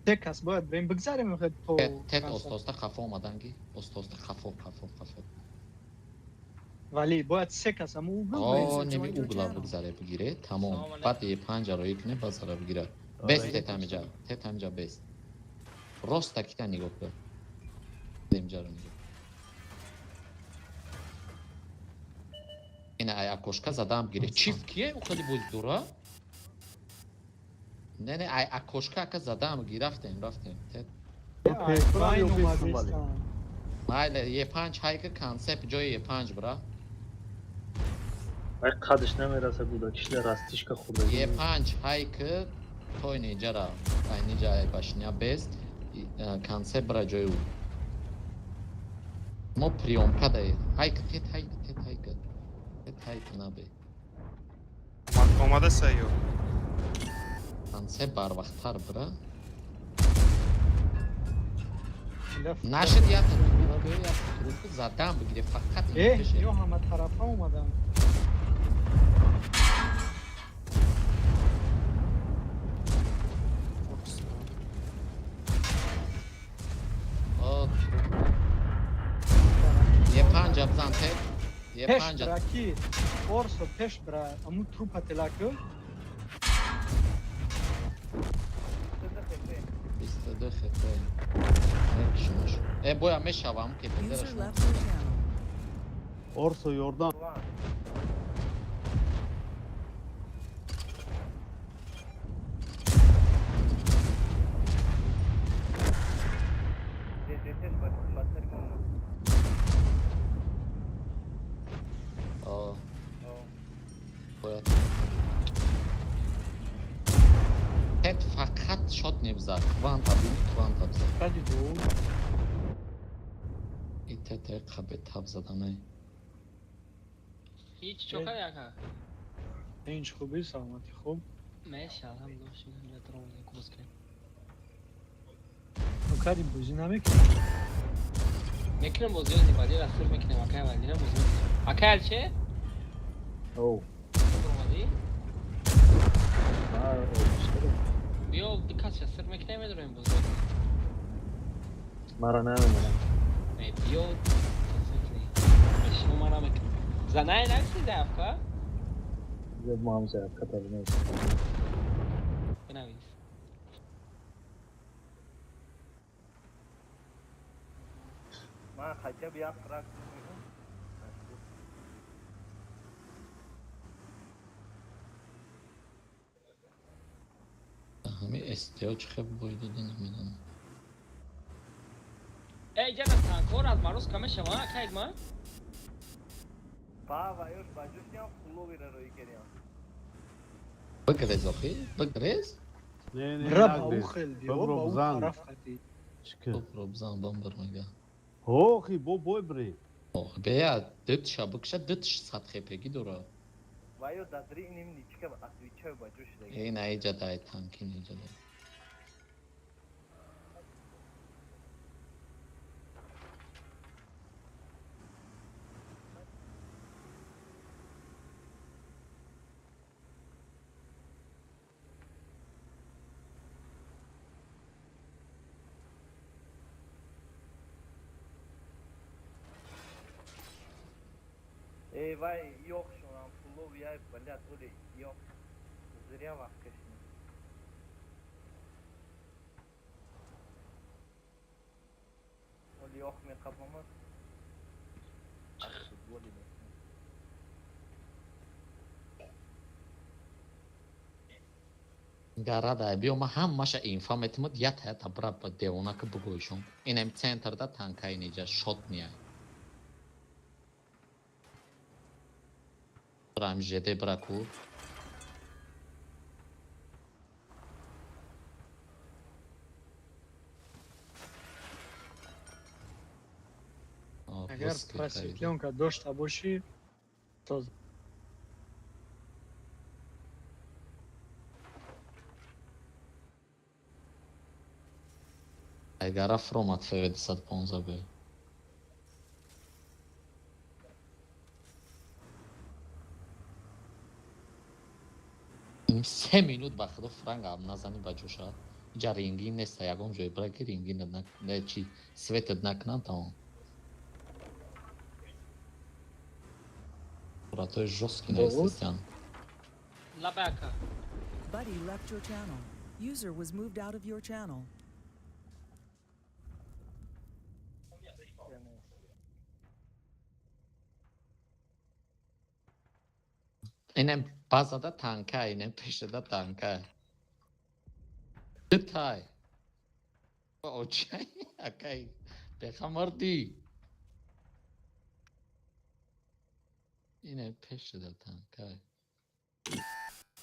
G: سه کس باید بریم بگذاریم خود تو
C: تت استاسته خفا آمدنگی استاسته خفا
G: ولی باید سه کس هم او
C: آه
A: User
C: نمی
A: joined your
C: اوگلا
A: channel.
C: بگذاره بگیره تمام بعد یه پنج را یکنه بازاره بگیره بست تت همجا بست راست تکیتا نگاه کن اینجا رو نگاه این ای اکوشکا زدم گیره چیف کیه او خیلی بود دورا نه نه ای اکوشکا که زدم رفتیم
F: اوکی برای
G: باین
F: اوکی
G: اومده
F: سنبالی
G: استان.
C: مایل یه پنج های که کانسپت جای یه پنج برا
D: ай қадиш намераса буда кишлар растишка хурда
C: یه پنج های که توی نیجا را ای نیجا ای باشنیا بیست کانسپت برا جای او مو پریوم کده های که تت های که نبی
B: اومده سیو
C: کانسپت بر وقت تر برا
G: لفت.
C: نشد یا تو زدم بگیره فقط این
G: اه
C: بشه
G: یا همه طرف ها اومدم.
C: آه. یه پنج بزن تت یه
G: پش
C: پنج
G: برا کی اورسو پش برا امو تروپا تلاکو
C: 22 خطه نکشمش باید میشوم که
A: User
C: پدرش
A: left your channel.
F: اورسو یوردان
C: آه باید تت فقط شد نبزد توان تبزد
G: خیلی دو
C: این تت خبه تب زدنه
I: هیچ چوکا یکا
G: اینج خوبی سلامتی خوب
I: ماشي الحمد لله شنو اللي تروني كوسكي
G: تو کاری بوزی نمیکنی
I: میکنم بازی رو بعدی رفتار میکنم اکای ولی نه بازی اکای چه
D: او
I: اومدی بیا دکات رفتار میکنم میدونم بازی
D: мара намемонам
I: بیا شما مرا میکنم زنای نکسی دفکا
D: зеб мамза катабинес
I: بنویس
E: من حجب یک رک
C: همه استیاج خب باید دیده نمیدونم
I: ای جدا تانکور از ماروس کمی شما اکای ما
E: با و یوش باجوش نیم فلوی رو روی کریم
C: بگریز آخی بگریز
F: نه نه
G: برا با او
F: نگریز
G: خیل دیو
F: ببرو
G: با او
F: بزن
G: طرف خطی
F: چکه
C: رو بزن بمبر مگه
F: هو خی بو بوی بری
C: آخ بیا دوت شبکشه دوتش سطح پگی دورا
E: و یو دادری نیم نیچکه با اتویچه باجوش دیگه
C: این ایجا دای تانکی نیجا دای
E: ای وای yok şu an фулов я блядь оли yok зря вaqt кашни оли yok men kapamaz
C: گره دای بیو ما هم ماشه اینفامت مود یت هتا برا با دیونا که بگویشون این هم سنتر دا تانکای نیجا شد نیای برام جده برا کو
G: اگر پرسیپیونکا داشته باشی تو
C: اگر فرومات فقط 115 به این 3 minut بخدا فرنگ هم نزنی بجوشا اینجا رینگی نیست یکم جای برای که رینگی نه چی سویتت نکنن تمام برا توی جوسکی نیستیستیان
I: لبکا
A: Buddy left your channel. User was moved out of your channel.
C: اینم بازده تانکه اینم پیشده تانکه Детай. Очай, акай. Бехамарди. اینه پشت دادن کای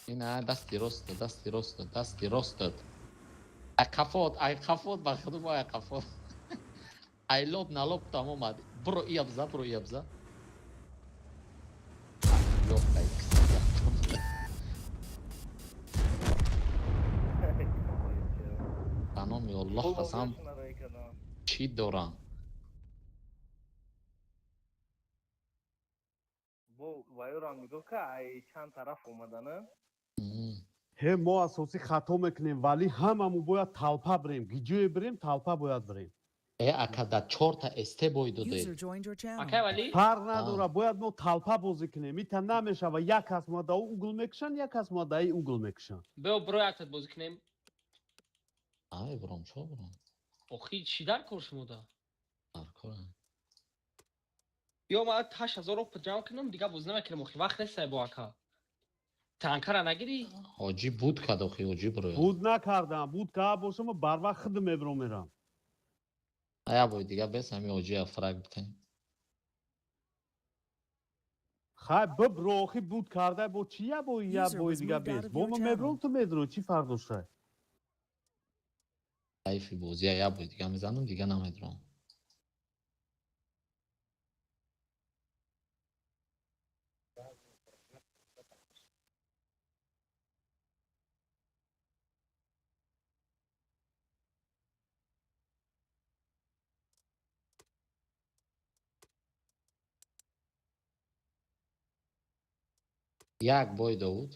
C: اینه دستی راست داد ای کفوت با خودم ای کفوت ای لوب نلوب تمام آمد برو یابزا لوب بنامی الله قسم چی دارم
E: بو وایران میگفت که ای چند طرف اومدن
F: ما اساسی خطا میکنیم ولی هممون باید تلپا بریم گیجوی بریم تلپا باید بریم
C: اکادا 4 تا استه باید
A: User
C: داده
A: joined your channel.
I: اوکی ولی
F: فرق نداره باید ما تلپا بازی کنیم میتونه نمیشه و یک کس ما دا اوگل میکشن یک کس ما دا اوگل میکشن
I: برو یکت بازی کنیم
C: ای برام چه برام
I: آخی چی در کار شما دا
C: کارم
I: یا ما 8000 رو جمع کنم دیگه بازی نمیکنم آخی وقت نیست با اکا تانکر را نگیری
C: حاجی بود کد آخی حاجی برو
F: بود نکردم بود که باشم بر وقت خود میبرم میرم
C: ایا باید دیگه بس همین حاجی افرق بتنیم
F: خب ببرو آخی بود کرده با چیه با یا
A: User
F: با
A: was
F: دیگه
A: moved out
F: بیس
A: of
F: با
A: your
F: ما
A: channel.
F: میبرم تو میدرو چی فرق داشته
C: حیفی بازی ایا باید دیگه میزنم دیگه نمیدونم یک بای داود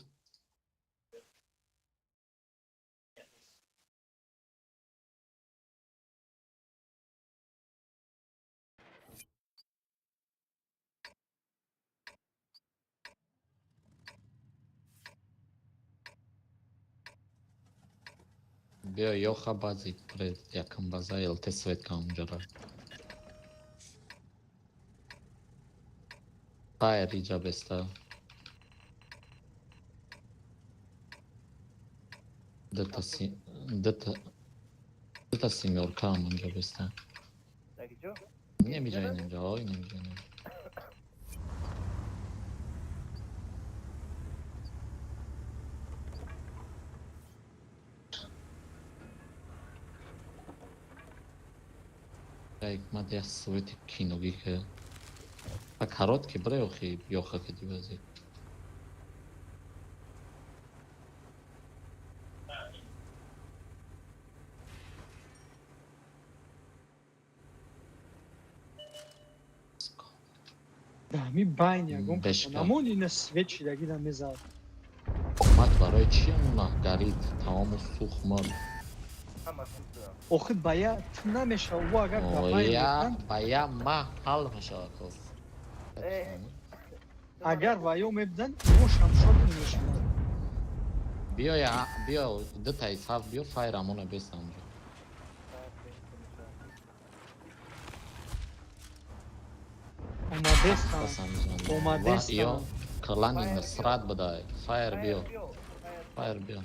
C: بیا یوخا بازی پرد یکم بازای التسویت که اونجا را فایر ایجا بستا دتا سیمیور کام اونجا بستا
E: دیگه جو
C: نمیجاین اینجا آی نمیجاین حکمت یک سویت کینوگی که کارات که برای اخی یوخا که دی بازی
G: دمی باین یکم
C: بشکن.
G: کنمون این سویچی دگی دمی زد
C: حکمت برای چی اونه گرید تمام سوخ مال
E: همه خوب
G: آخه باید نمیشه او اگر دمایی
C: یا
G: بودن
C: باید ما حل میشه کس
G: اگر وایو میبدن او شمشاد نمیشنن
C: بیا دو تا ایساف بیا فایر امونه بیست اونجا
G: اومدستان اومدستان
C: یا کلانی نصرات بدای فایر بیا فایر بیا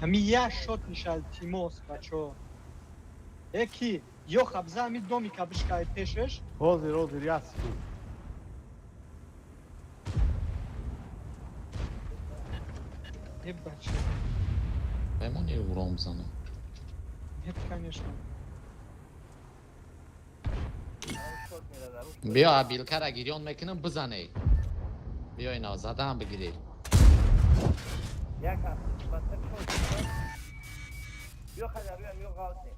G: همین یه شد میشه تیموس بچه یکی یو خبزه همین دومی که بشکای پیشش
F: روزی یاسی
G: یه بچه
C: بمونی او روم زنم
G: یه کنیشم
C: بیا ابیلکر اگیریون میکنم بزنه بیا اینا زدم بگیری
E: یک هفته بسته شد بیا خجر بیا غلطی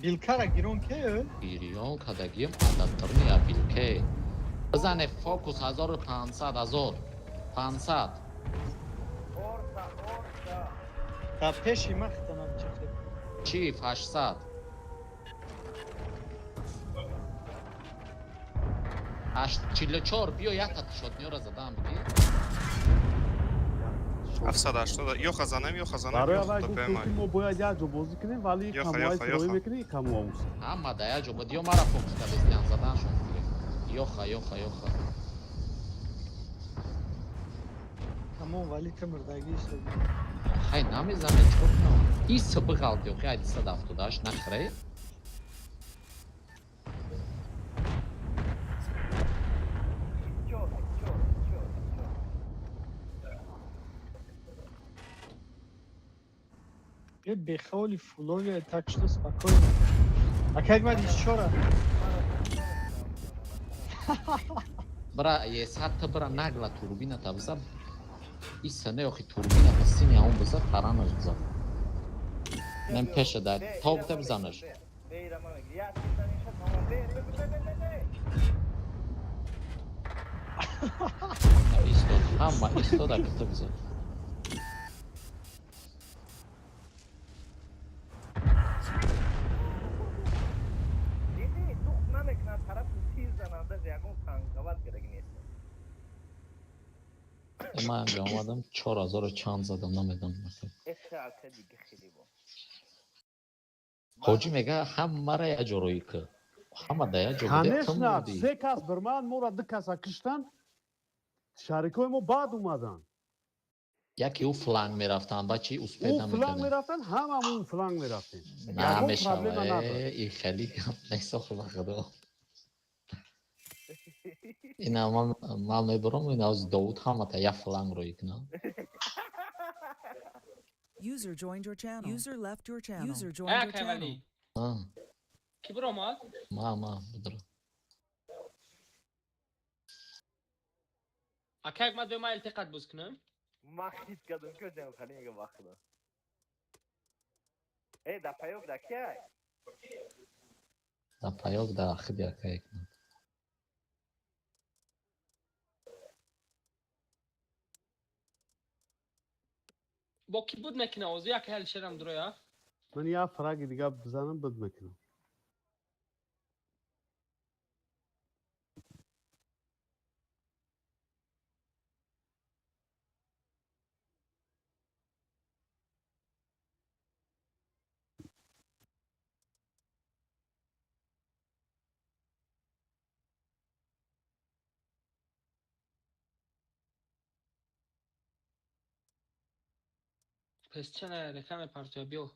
G: بیلکر گیرون که
C: گیریون کدگیم عدد ترنی ابیلکه بزنه فوکوس 1500 500
E: اورتا
G: تا پیشی مختنم چه
C: چیف 800 44 بیا یک تا شد نیو را زدم بگی
B: 780 یا خزانم یا خزانم
F: برای
B: یا
F: اول
B: خدا
F: گفتیم
B: پیمای
F: ما باید یک جو بازی کنیم ولی
B: یخا،
F: کموهای
B: یخا،
F: سرایی
B: یخا.
F: میکنی کمو آموز
C: همه دیا جو بدیو مرا فوکس که بستیان زدن شون یوخا
G: همون ولی که مردگی شد
C: ай намезане чорно ис бғалт ёхи ай диста дафтудаш нахре
E: Чё?
G: Бе бехоли фуловия так что спокойно. А как мать еще раз?
C: бра ес ҳатта бра нагла турбината бза исане ёхи турбината сини аун бза таранаш бза мен пеша да тобта бзанаш истод ҳама истода гуфта бза من اینجا اومدم 4000 چند زدم نمیدونم حاجی میگه همه را یه جوری که همه ده یه جوری
F: конечно سه کس برمن ما را دو کس کشتن شریکای ما بعد اومدن
C: یکی او فلانگ میرفتن بچه او
F: او
C: سپیدم
F: فلانگ
C: میکردن
F: میرفتن همه اون فلانگ میرفتیم
C: نه
F: پرابلم
C: میشنوه
F: نداره.
C: این خیلی کم نیست خدا خدا اینا من میبرم این از داود همه تا یه فلانگ رو یکنم
A: User joined your channel. User left your channel. User joined your channel.
I: ولی
C: آه
I: کی برو اومد؟
C: ما بدرم
I: اکه یک مد به ما التقاط بوز کنم
E: ما خیت کردم که جنگ خالی میگه وقتا ای دا پیوک دا کیای
C: دا پایوک دا خیلی یکا یکنم
I: با کی بود مکنه اوزی یک هل شرم درویا
F: من یه فراگ دیگه بزنم بد میکنم
I: پس چنه رکم پرتو بیو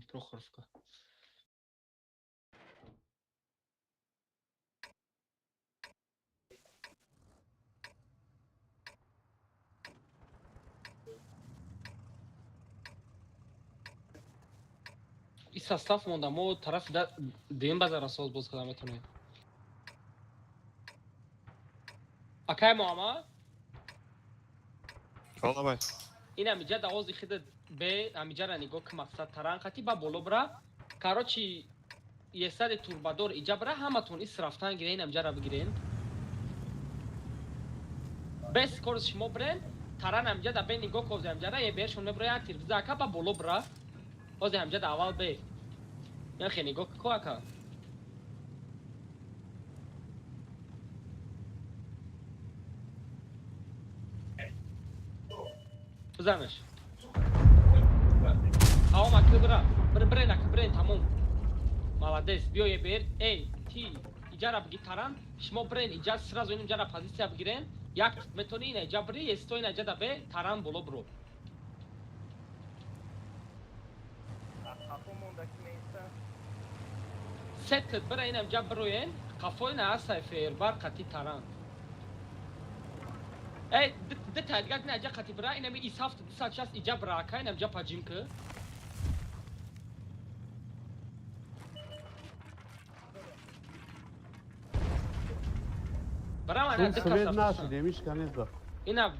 I: прохоровка این سستاف مونده ما طرف دیم بازار اساس باز کدام میتونه اکای محمد
B: والا بای
I: این همیجا دوازی خیده به همیجا را نگاه که مقصد تران خطی با بولو برا کاروچی یه سر توربادور ایجا برا همتون ایس رفتن گیرین همیجا را بگیرین بس کورس شما برین تران همیجا دا به نگاه کوزه همیجا را یه بیرشون نبرا یک تیر بزاکا با بولو برا باز همیجا دا اول به یه خیلی نگاه که اکا بزنش Tamam aklı bırak. Bırak aklı bırak tamam. Молодец. Бьё я бер. Эй, ти. Иджара гитаран. Шмо брен иджа сразу иним жара позиция бгирен. Як метони не жабри, естой на жада бе таран боло бро.
E: Kafamondaki neyse
I: Set bırak inим jabroyen. Kafoy na sayfer bar kati taran. Ey, de tadgak ne aja kati bırak inimi isaf saças icab bırak inим japa jinkı. Bravo,
F: چون سوید نشده میشکنید با
I: اینا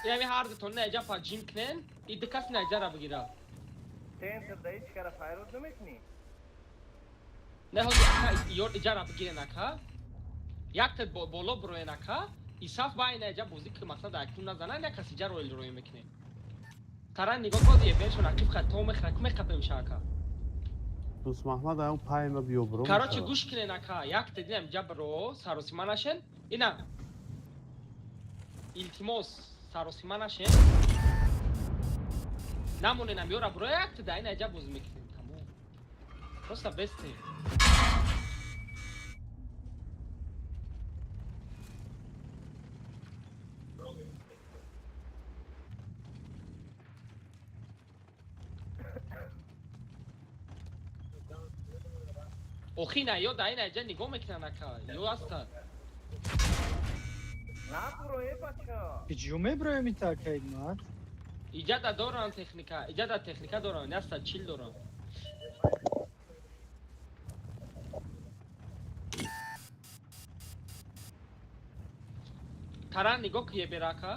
I: یعنی هر دو تون نه جا جیم کنن ایده کس نه جا را بگیره
E: Center'da hiç kere fire demek mi?
I: نه هنگی یور ایجا را بگیره نکا یک تد بولو بروی نکا ایساف بای نه جا بوزی که مقصد اکنون نزنه نه کسی جا رویل روی میکنه تران نگاه کدیه بیشون اکیف خد تو مخرک مخبه میشه که
F: دوست محمد اون پای ما بیو برو
I: کاروچی گوش کنه نکا یک تدیم جا برو ساروسیما نشن اینا ایلتیموس ساروسیما نشن намоненам ёра проект да ин аҷа боз мекунем тамом просто бестем охина ё да ин аҷа нигоҳ мекунан ака ё аста
E: نبرو ای بچه
G: Киҷо меброем ита кайдмат.
I: иҷада доран техника иҷада техника доран аста чил доран таран нигоҳ ки ебера ака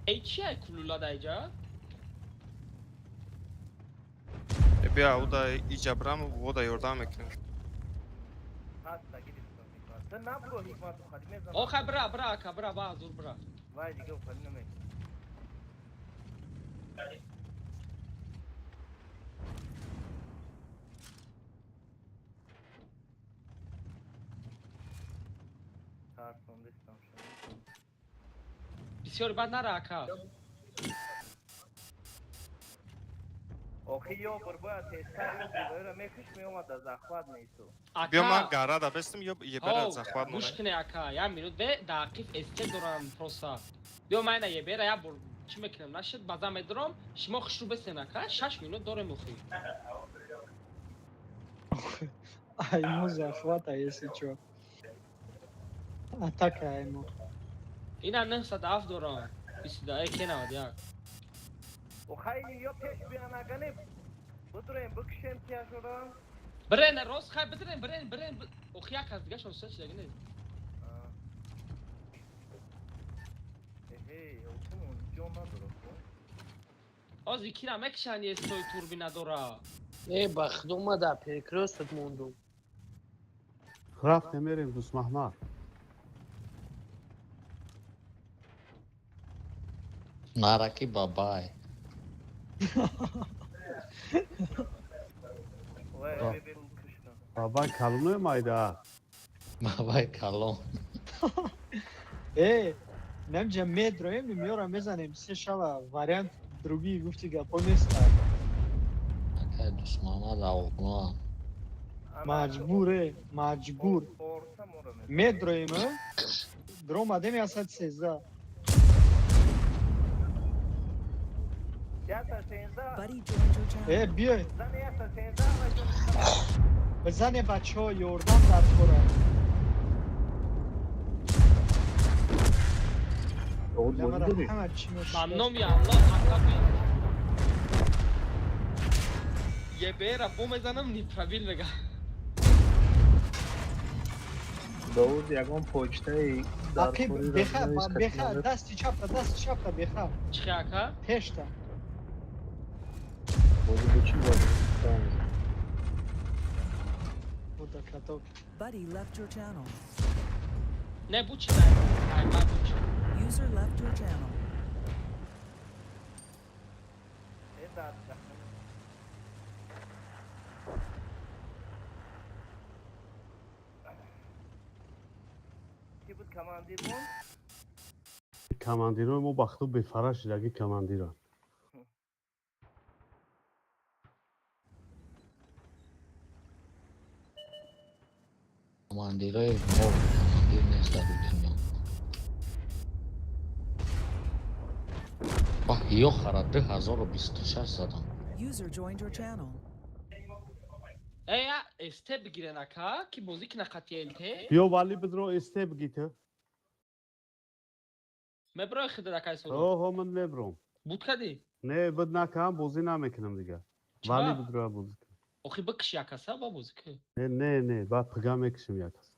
I: ای чия кулула да иҷа
B: بیا اودا ایجابرام ودا یوردام میکنه
E: هستا گیری بکن حکمت سن نبرو حکمت رو خالی میزن
I: оха бра бра ака бра ба зур бра
E: وای دیگه و خالی نمی ترسوندستم شما
I: бисёр бад нара ака
E: آخی یا برباید تیستر یا بلویره میکش میومد از اخواد نیستو
B: بیا من
I: ака
B: گارا бестим یه برات زخواد
I: гӯш
B: مونه
I: кунед ака як минут бе дақиқ эсте дорам просто биё майна ебера як бор чӣ мекунем нашид база медорам шумо хушрӯ бесен ака 6 минут дорем охӣ
G: Аймо захвата, если чё. Атака аймо.
I: ина 907 дорам 22 кенавад як
E: و خیلی یا پیش بیان اگنی بدریم بکشیم تیاش رو
I: برن рост хай бидирем برن охи як аз дига шонса чи дагинед
E: اوتون جون نداره
I: ози кира мекишан естои турбина дора
C: бахдума да перекрёсток мондум.
F: رفتیم میریم دوست محمد.
C: Нараки бабай.
E: وای
F: آه.
E: ببین کشتم
F: بابا کلونه مایده.
C: Бабай калон.
G: Немче медроем, миора мезанем се шава вариант другие гуфти гапо неста.
C: Акай дусмамад авлма.
G: Маҷбур.
E: орса мора
G: Медроем, дром адеми асад сезда.
E: яса сенза
A: Buddy joined your channel.
G: Биёй,
E: зан яса сенза
G: бизане бачаҳо ёрдам дар кора. Ҳама чӣ
I: мамнун я аллоҳ акаби ебера бо мезанам нипробил мега
D: داود یگان پوچته در
G: Ақиб,
D: خوری
G: беха, дасти чапа, беха.
I: чихе ака
G: Пешта.
D: بازی به چی بازی؟
G: Буда каток.
A: Buddy left your channel.
I: не бучи ай ба бучи
A: User left your channel.
E: کی بود کماندیرمون
F: کماندیرو ما بختو به فرش لگی کماندیران.
C: Командирой мор, командир неста дунё. Ба, ёхара 2026 задам.
A: User joined your channel.
I: эя эсте бигирен ака ки бозӣ кина қатиелте
F: بیا ولی بدرو استیب گیته.
I: меброи хидад акай со
F: اوه من نبرم.
I: будкади
F: نه بد نکم بازی نمیکنم دیگه. ولی بدرو بازی کن.
I: охи бикиши акаса ба бозӣ ки
F: نه بعد پگاه میکشم یک است.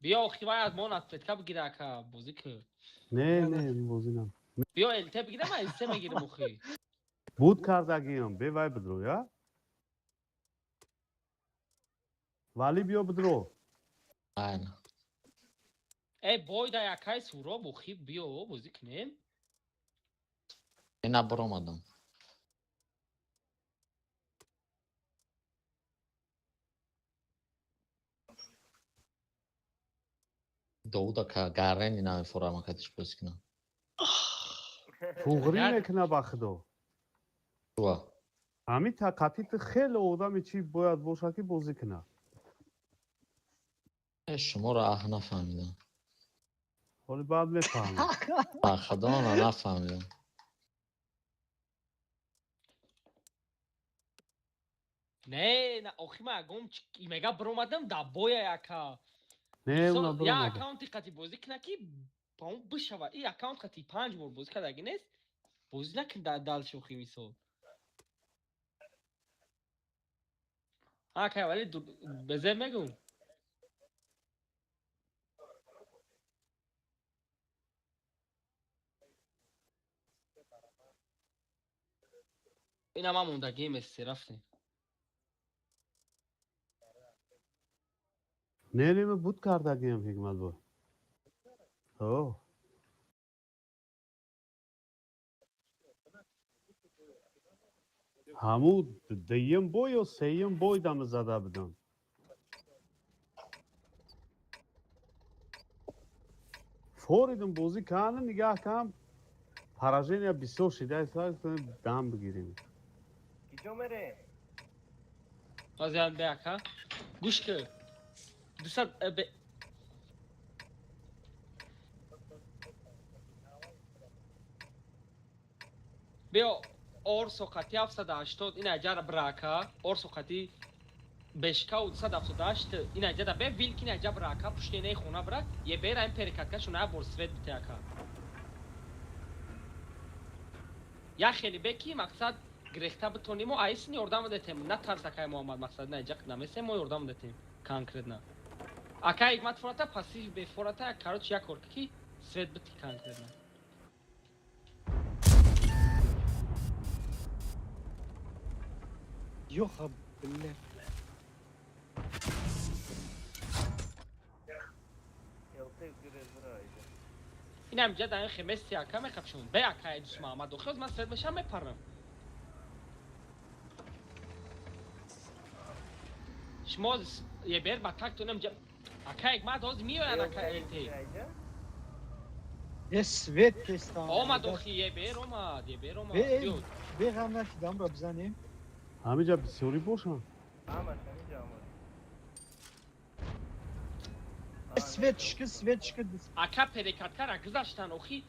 I: биё охи вай аз мон атветка бигира ака бозӣ ки
F: نه بازی نم.
I: биё элте бигира ман эсте мегирам охи
F: بود کردگیم به وای بدرو یا. ولی بیا بدرو.
C: Айна.
I: бойда якай суроб охи биё бозӣ кунем
C: Ина бромадам. Довуда ка гаррени намефорама катиш бозӣ кунам.
F: туғрӣ
I: Яд-
F: мекуна ба худо
C: Шуа.
F: ҳамин тақатити хеле одами чӣ бояд боша ки бозӣ куна
C: Шуморо аҳ нафаҳмидам.
F: ҳоли баъд мефаҳмӣ
C: Ба худона нафаҳмидам.
I: Не, охи ма ягон мега биромадам да боя яка.
F: не уна
I: Я
F: биромада
I: аккаунти қати бозӣ кина ки ба он бишава. И аккаунт қати 5 бор бозӣ кардаги нест. Бозӣ накун дал шохи мисол. Акай вали безе мегу. Ина ма мондаги месси рафтем.
F: не неме буд кардагиам ҳикматбой ҳамун дуюм бой ё сеюм бой даме зада будам форидум бозӣ кардам нигаҳ кам поражения бисёр шида дам бигирем
E: کجا میره؟
I: Озян беака. Гӯш кӣ. 200 беё орсо қати 780 ина ҷара брака орсо қати бешка 278 ина ҷада бе вилки ина ҷа брака пуштене хона бра е бера ин перекатка шуна бор свет битяка я хели беки мақсад грехта битоним мо айсни ёрдам дадем на тарсакай муҳаммад мақсад на ҷақ намесе мо ёрдам дадем конкретно ака ҳикмат фората пассив бефората короче як кор ки свет бити конкретно
G: Йоха, бля.
E: Елте грезрайда.
I: инам ҷада ин хемести ака мехабшун бе ака дус муҳаммад охиз ман свет бешам мепарам шумо е бер ба так тунам ака ҳикмат ҳоз миёяд ака елте
G: Е свет тестам.
I: омад охи е бер омад биёд
G: Беғам накидам ро бизанем.
F: ҳамиҷа бисёрӣ бошам
E: Ahmet seni Ahmet.
G: Светчика.
I: ака перекаткара гузаштан охи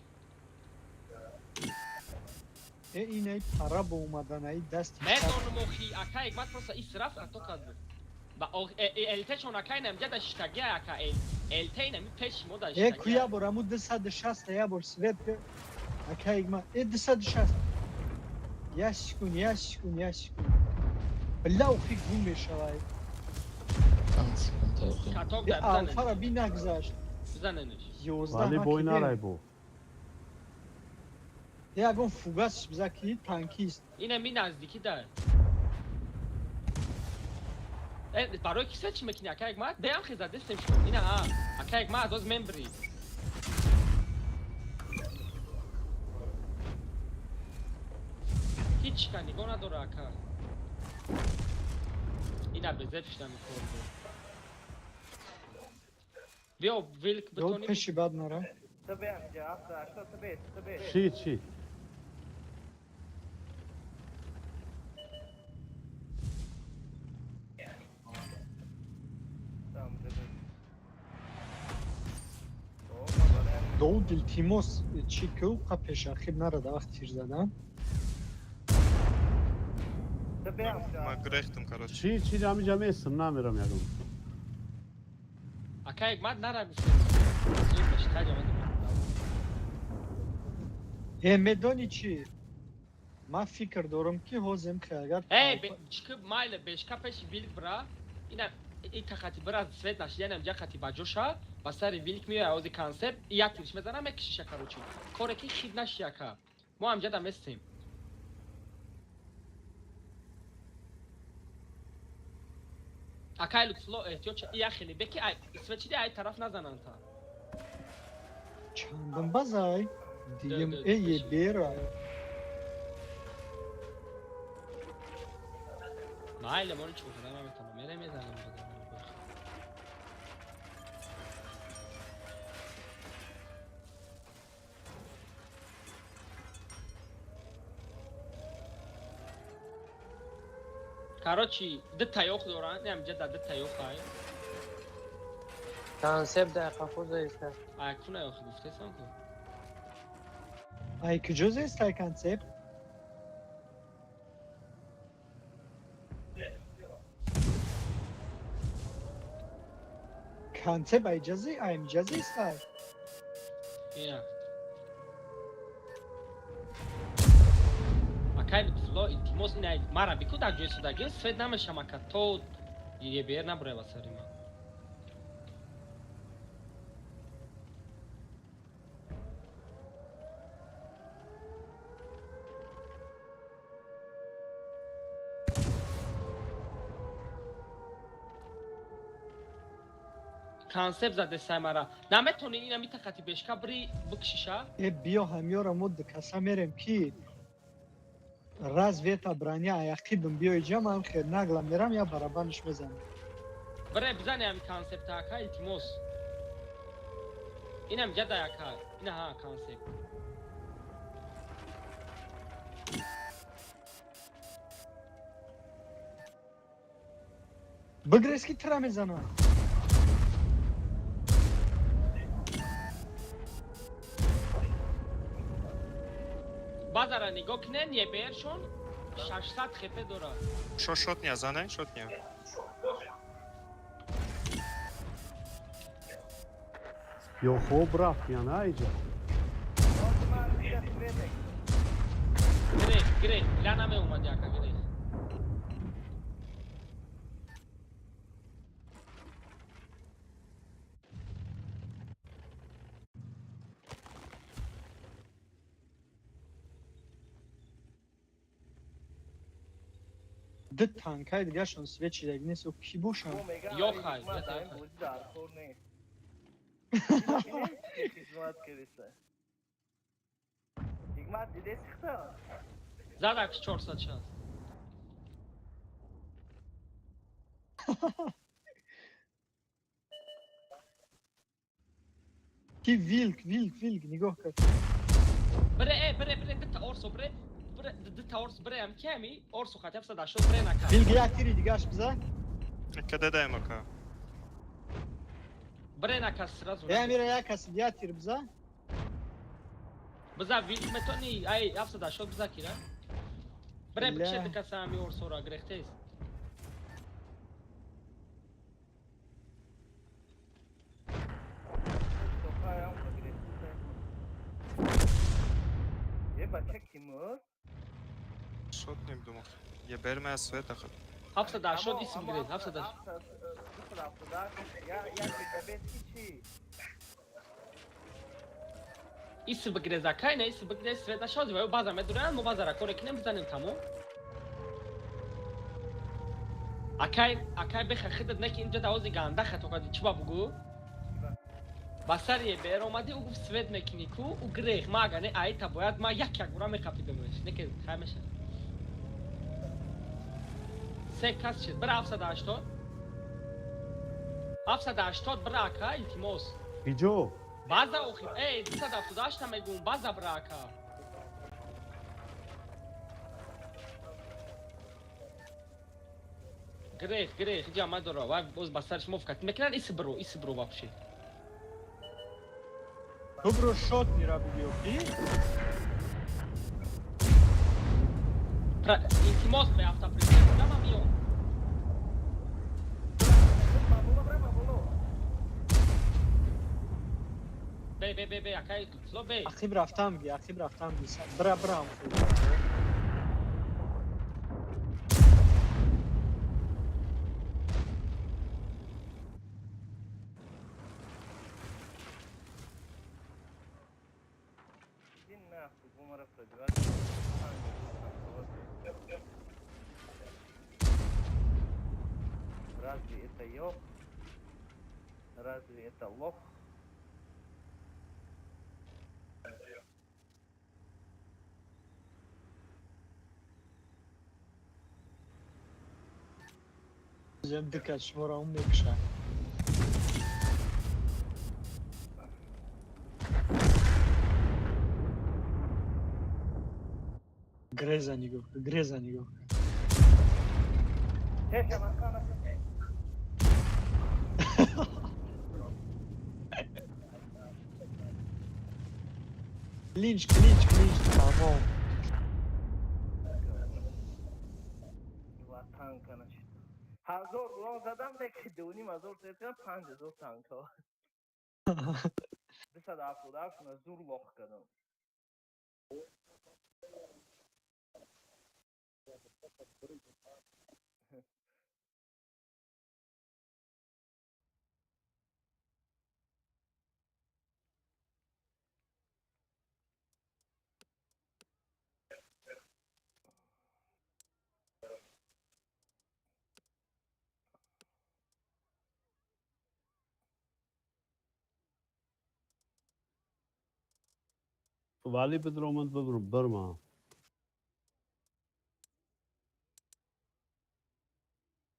G: Инай пара ба омаданаи дасти.
I: медонам охи ака ҳикмат просто исраф хато кард ба элтешон ака инам ҷада штаги ака элте инами пеши мо да штаги
G: Куя бор аму 260 я бор свет. Акайгма 260. Яшкун. Бля ухи гум мешавад.
I: каток
G: Я
I: дар
G: алфара би нагзашт.
I: заненеш
G: 11
F: вале бой нарай бо
G: Ягон фугас бизаки танкист.
I: инами наздики дар барои киса чӣ мекунӣ ака ҳикмат беам хиза дестем шуд ина ака ҳикмат ҳоз мембри ҳеч ка нигоҳ надора ака ина безе пишта мекорд биё вилк
G: Ёд
I: битоним
G: пеши бад нара.
E: Tabii amca hafta aşağı tabii.
F: чӣ
E: Tamam tabii.
G: Дауд илтимос чӣ кӯ қапеша хиб нарада вақт тир задан.
E: Tabii amca.
B: ма грехтам короче
F: чӣ ҳамиҷа месам намерам ягон
I: ака ҳикмат нара гуфтем зуд бешта ҷавод
G: Медони чӣ? Ман фикр дорам ки ҳозем ки агар
I: чӣ майли бешка пеши вилк бра ина ита хати бира свет нашида инам ҷа хати ба ҷоша ба сари вилк миёя ҳози консепт як тириш мезанам мекишиша короче коре ки хиб наши ака мо ҳамҷада местем акай лутфуло эҳтиёҷ я хеле беки светчиди ай тараф назананта
G: чандам базай дигем
I: Да,
G: eye
I: да,
G: бера.
I: майли мони чӣ куда наметавонам мере мезанам Короче, ди таёқ доранд, ҳамҷа ди таёқ ай.
E: Концепт дар қафоза ист.
I: Ай куна ёхи гуфтесам ку.
G: Ай куҷо зест ай концепт? Концепт ай ҷази ай миҷази ист ай.
I: Ина. Акай фло илтимос инай мара бику дар ҷои судагӣ свет намешам ака то ебер набурева сари ман. Концепт заде саймара. Наметони ина митақати бешка бри букшиша?
G: Е биё ҳамёра мо дикаса мерем ки развета браня аяқидум биёи ҷамъам хел нагла мерам я барабанш мезанам.
I: Бре бизани ами концепт ака илтимос. Инам ҷада ака. Ина ҳа концепт.
G: Бигрес ки тира мезанам.
I: Базара нигоҳ кинен ебершон 600 хп дорад.
B: Шотня, зане, шотня.
F: Ё хоб рафт яна айҷа.
I: Грех, ля намеомади ака грех.
G: Ди танкай дигашон свет чидаг нест ӯ ки бошанд?
I: Ёхай, задак 460.
G: Ки вилк нигоҳ кард.
I: Бре, дита орсо бре. Дита орс бре ам кеми? Орсо хатя 780 бре нака.
G: Вилк як тири дигаш биза?
B: Къде даем ака?
I: Бре нака сразу.
G: Я мира як каси як тир биза?
I: Биза вилк метони ай 780 биза кира. Бре
G: Ля.
I: биче дика сами орсора грехтес.
B: Шотнем думав. Еберме аз свет аха.
I: 780 исм грез, 780. Исм грез акай не исм грез света шоди ва база медуран мо базара корекнем бизанем тамом. Акай беха хидат неки инҷа давози ганда хато кади чиба бугу? Басар ебер омади у гуфт свет мекини ку у грех мага не айта бояд ма як бура мекапидамеш неки хай меша. Се кас чиз бра 780. 780 бра ака илтимос.
F: Иҷо.
I: База охир. Эй, 780 мегум база бра ака. Грех, иҷа мадора ва боз басарш мофкат мекунад ис бро вообще.
G: Ту бро шот мира бигиё ки?
I: Илтимос бе автопризент дама миём. Бе, акай фло бе.
G: Ахиб рафтам ги. Бра.
E: Разве это ёб? Разве это лох?
G: Зем дикат шмора ум мекша. Греза нигоҳ.
E: چشم از کانه
G: کلینچ تمام.
E: وطن کنه 1000 راه زدم لیکن 2500 ترکم 5000 تانک ها 277 شون از دور لاخ کردم
F: ولی بدرومند برما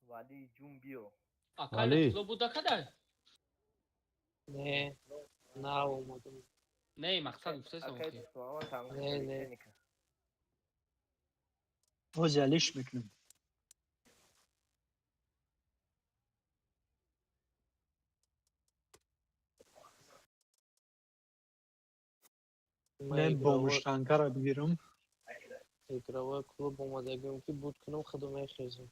E: ولی جون بیو
I: اکای
F: ولی
I: لطلو بودا کدای
J: نه نه اومدم
I: نه مقصد گفته
E: اکای
I: سانکی
E: تو تانک
J: نه نه
E: مکانیکا
G: اوزیلیش میکنم.
J: من
G: نه باموش تانکه را بگیرم.
J: اگراوا کلوب اومدگیم که بود کنم خدمه خیزم.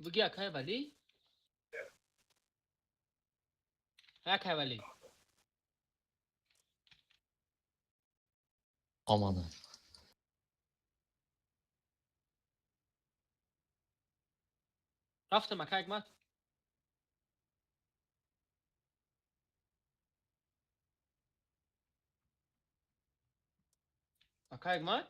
I: بگی اکای ولی اکای ولی
C: آمانه
I: رفتم اکای مات اکای مات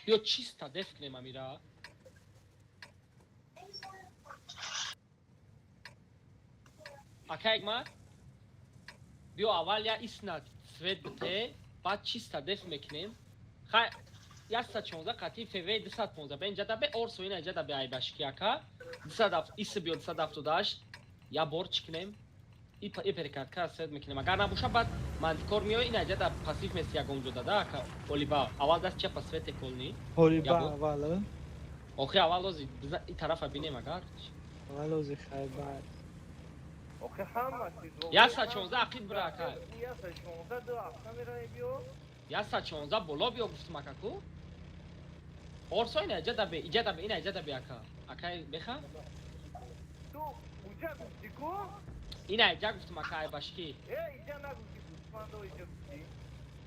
I: بیا چیستا دف کنیم امیرا اکای مات بیا اول یا اسناد سوید بته بعد چیستا دف میکنیم خای یا 114 قطعی فوی 215 به اینجا به اورسو این اینجا به ای باشکی اکا 207 ایس بیو 278 یا borç کنیم ای پرکات کا سد میکنیم اگر نباشه بعد من کار میو این اینجا دا پاسیف مسی اگه اونجا داده اکا اولیبا اول دست چه پاسفت کولنی
G: اولیبا
I: یا بود؟
G: اولا
I: آخه اول از این طرف بینیم اگر
G: اولا از خیبر.
E: اوکی همه چیز
I: یا 114 عقید برا اکا
E: یا 116 دو هفته میره بیو
I: یا 114 بالا بیا گفتم اکا کو اورسو این اینجا دا به اینجا دا به این اینجا دا به اکا اکا بخا
E: تو اونجا گفتی کو؟
I: این اینجا گفتم اکا ای باشکی
E: اینجا نگفتی گفتمان دو اینجا گفتی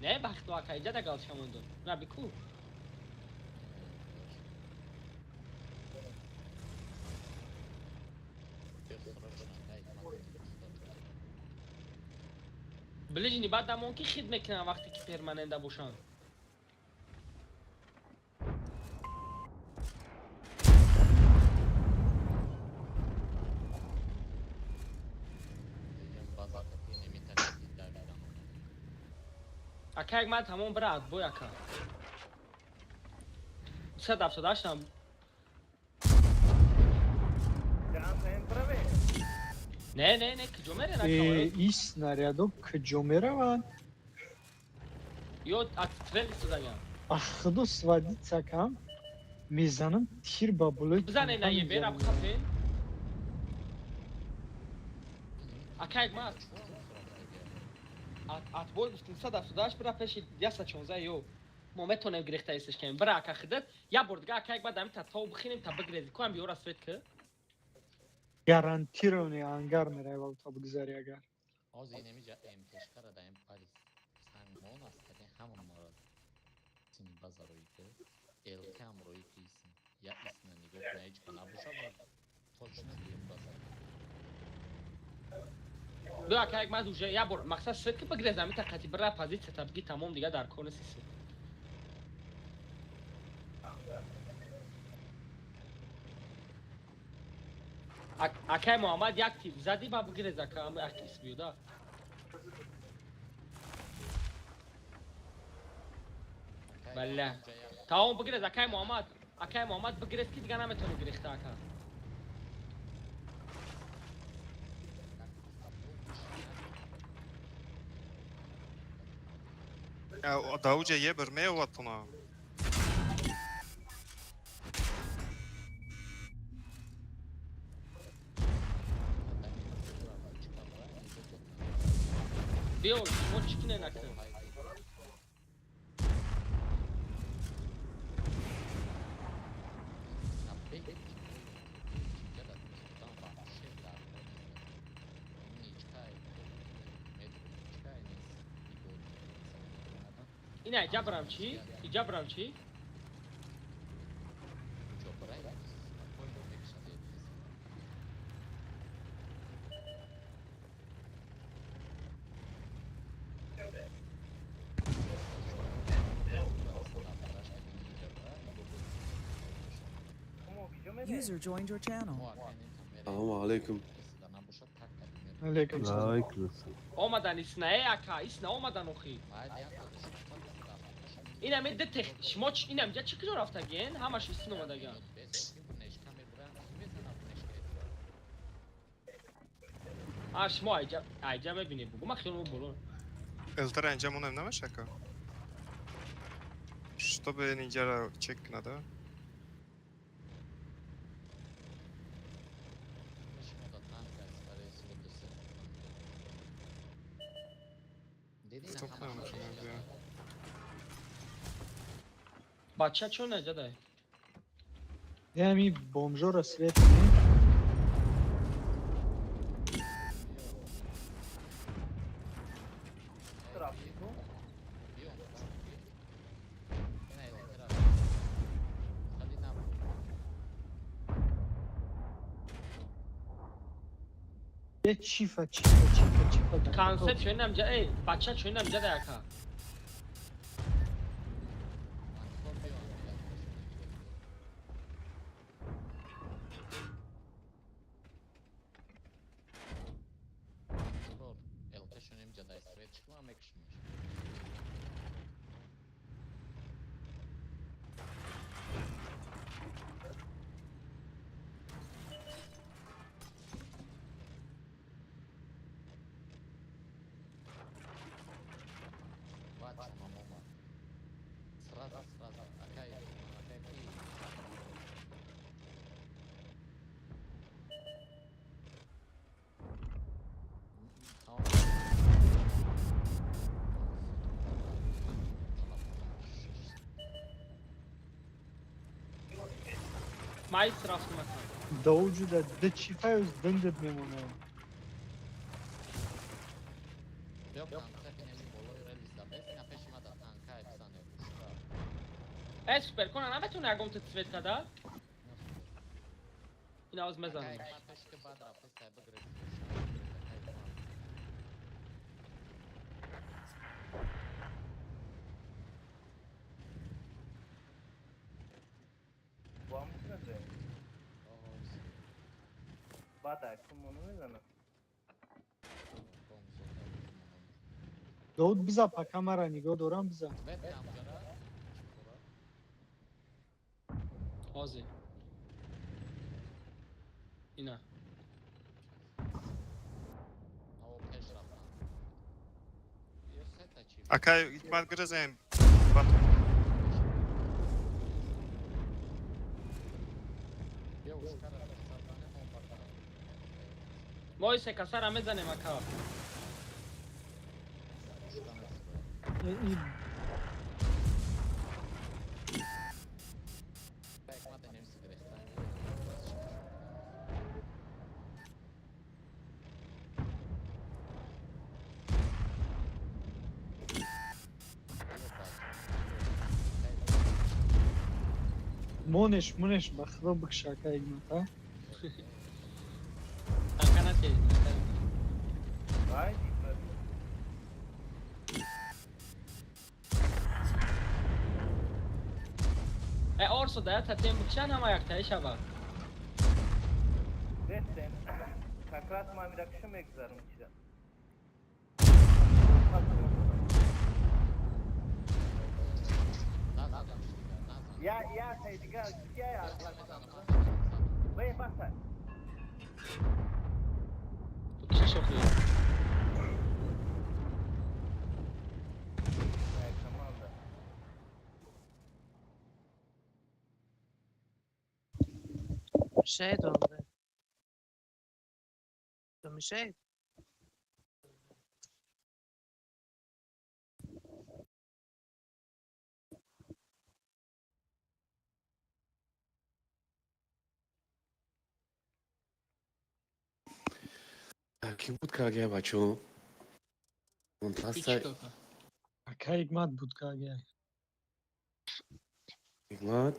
I: نه بخت اکا اینجا دا گالش هموندون نه بکو بلیجنی بعد دمون کی خدمت کنن وقتی که پرمننده باشن اکا یک من تمام برات بوی اکا 278 هم
E: جان سین پروی
I: نه کجا میره اکا
G: این سناریادو کجا میروند؟
I: یو اتفل استدنیا
G: اخدو سوادی چکم میزنم تیر با بلوی
I: بزنه نه یه بیره بخفه اکا یک من ات بول گفتیم 278 برا پیش 216 یو ما میتونیم گرفته ایستش کنیم برا اکا خدت یا بردگاه اکا یک بعد همین تا تاو بخینیم تا بگریزی کنم بیو را سوید که
G: گارانتیرونی انگار میره تا بگذاری اگر
C: Az اینمیجا امتشکر دایم پاریس سنگمان است که همون مراد سین بازاروی که الکام روی کیسن یا اسم نگاه کنه هیچ کنه بوشه و точно دیم بازار
I: بیا اکا یک من دوجه یا بر مقصد سوید که بگریزی همین تا قطی برا پازیت تا بگی تمام دیگه در کون سیسی Акай Муҳаммад як тип зади ба бигирез ака ам як исм юда. Балла. Таом бигирез Акай Муҳаммад бигирез ки дига наметони гирехта ака.
B: Dauđe jeber me vatona.
I: Bio, moć kine nakre. Ina ijabram chi?
A: User joined your channel.
F: Assalomu alaykum.
G: Aleyküm selam.
F: Aleyküm.
I: Omadan isnae aka, isna omadan oxi. Ina medde tex, shmoch inam ja chikro raftagen, hamash isna omadagan. Shmo ayja bebini bugu ma khilo bolon.
B: Эльтера инжа мунем намаш ака? Чтобы нинджара чек надо.
I: Бача чо не ҷадай?
G: Ами бомжора свет не.
E: Tráfico.
G: Ye çifa.
I: Konsept ço inam ҷадай, бача чо инам ҷадай ака? Mai sırasına kal.
G: Davulcu da de çifa öz döndürt memonu.
I: Super, Conan, nametune agam te cvetka da? Ina ozmezanim.
E: Vamos trazer. Bata, como não é não?
G: Davud biza pa kamera nigo doram biza.
I: Ozi. Ina.
B: Aca, ikmal grezem. Batu.
I: Moj se kasara mezanem aka.
G: Moneş bakro bık şaka igmat ha.
I: Ankana şey.
E: Vai,
I: Orso da ya tatem bıkşan ama ayakta işe bak.
E: descendo. Как раз маме rakışım egzarım içine. Ya saydıga ya arkadaşlar. Ve basar.
I: Bu kişi sokuyor.
E: Команда.
J: Мешает он, да? Что, мешает?
K: کی بود کار گیا بچه
I: Hiç
K: منتظر
I: yok.
G: Aka Hikmat budka gel.
K: حکمت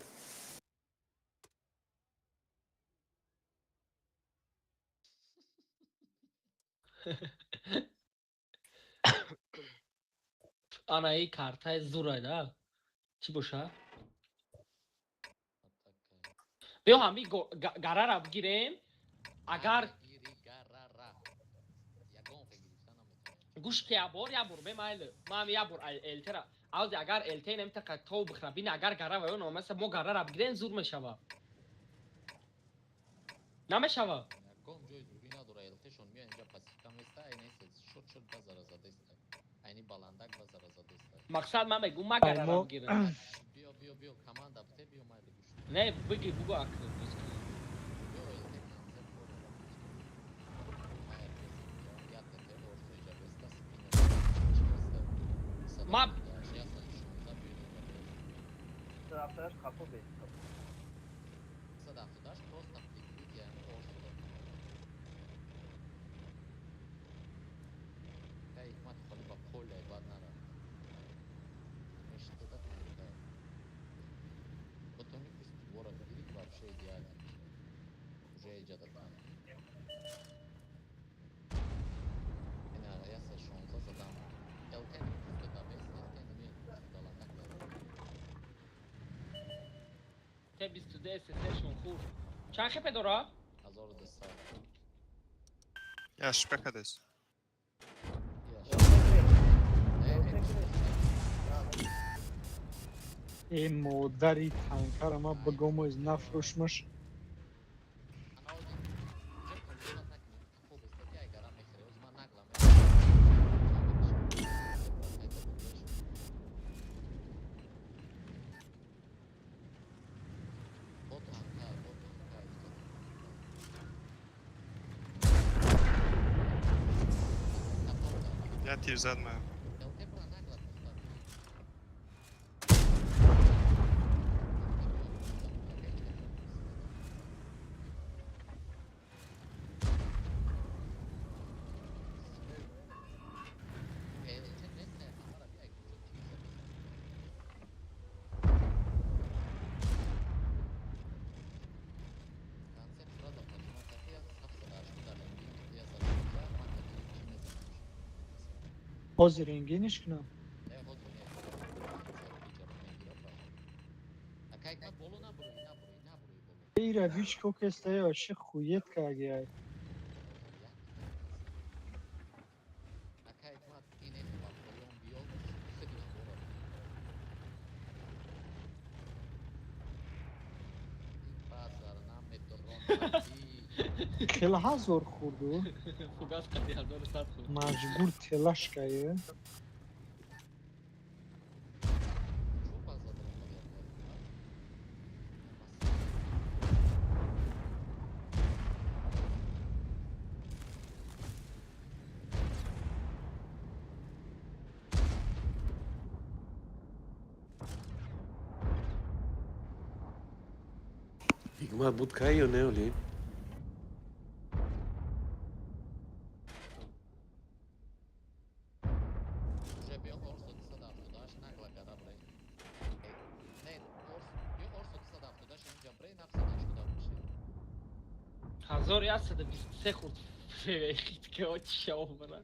I: Anayı kartay zurayla. Çi boşa? بیا همی گره رو بگیریم اگر گوش که یه بار به مایل ما هم یه بار الته را از اگر الته نمیته که تو بخرم بین اگر گره و اون مثلا ما گره رو بگیریم زور میشوه نمیشوه
C: یکم جای دوری نداره التشون میاد اینجا پاسیفیکم است اینه شورت شورت بازار زده است اینی بالندک بازار زده است
I: مقصد من بگو ما گره رو بگیریم
C: بیا کامان دفته بیا مایل گوش
I: نه بگی بگو اکر
C: بیا الته کنسل کنه
I: ما
E: Taraftar kapı bekliyor.
C: Sadaftaş просто прикрыть yani ortada. Кай Hikmat خالی با پول بعد نره. مشت داد میده. Botonik biz ворог грик вообще идеально. Уже идет от нас. Yine araya şansa zadam. Elten kızda bes elten mi dalandak var.
I: ته 22 سشون خوب چند خپه داره؟
C: 1200.
B: Yaş bekades.
G: ای مادری تانکر ما بگم از نفروشمش
B: Ya tir zadma.
G: باز رنگینش کنم ای رویش کوکسته یا چه خویت که گیای خیلی ها زور خوردو
I: فوگاس کردی 1100 خورد
G: مجبور تلاش که
K: حکمت بود که یا نه اولی؟
I: هزار یا 123 خورد خیت که ها چی شما برن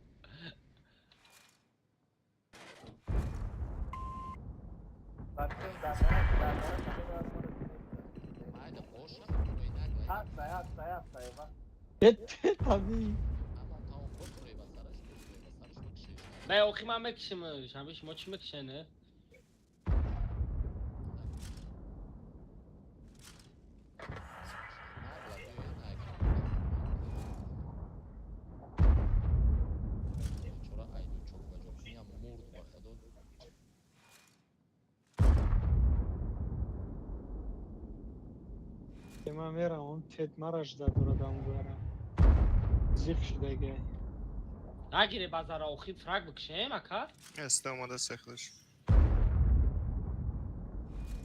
E: Baktım da Hastay bak.
G: طبیعی
C: Tamam koy burayı basarız. Bak şey.
I: به اوخی من بکشیمش همه شما چی میکشنه؟
C: Çora aydı çok bacak. Niye murdu bakado.
G: که من میرم اون تیت مرش داد رو دام برم زیف شده گه
I: نگیره بازار اوخی فرق بکشیم اکا؟
B: استه اومده سختش.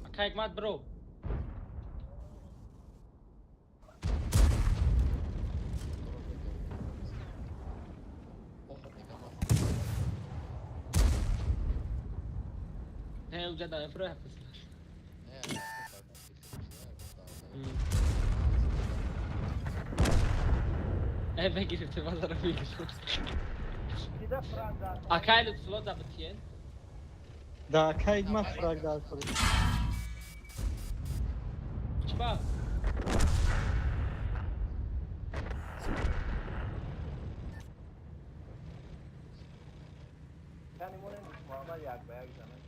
I: اکا اگمت برو نه اونجا داره فرو حفظ بگیرید بازار بگیرید
E: دیده فرق داد
I: اکا ایلو سلو زبطین
G: دا که اگمت فرق داد کنی
I: چی با؟
E: یعنی مونه محمد یک به یک زنه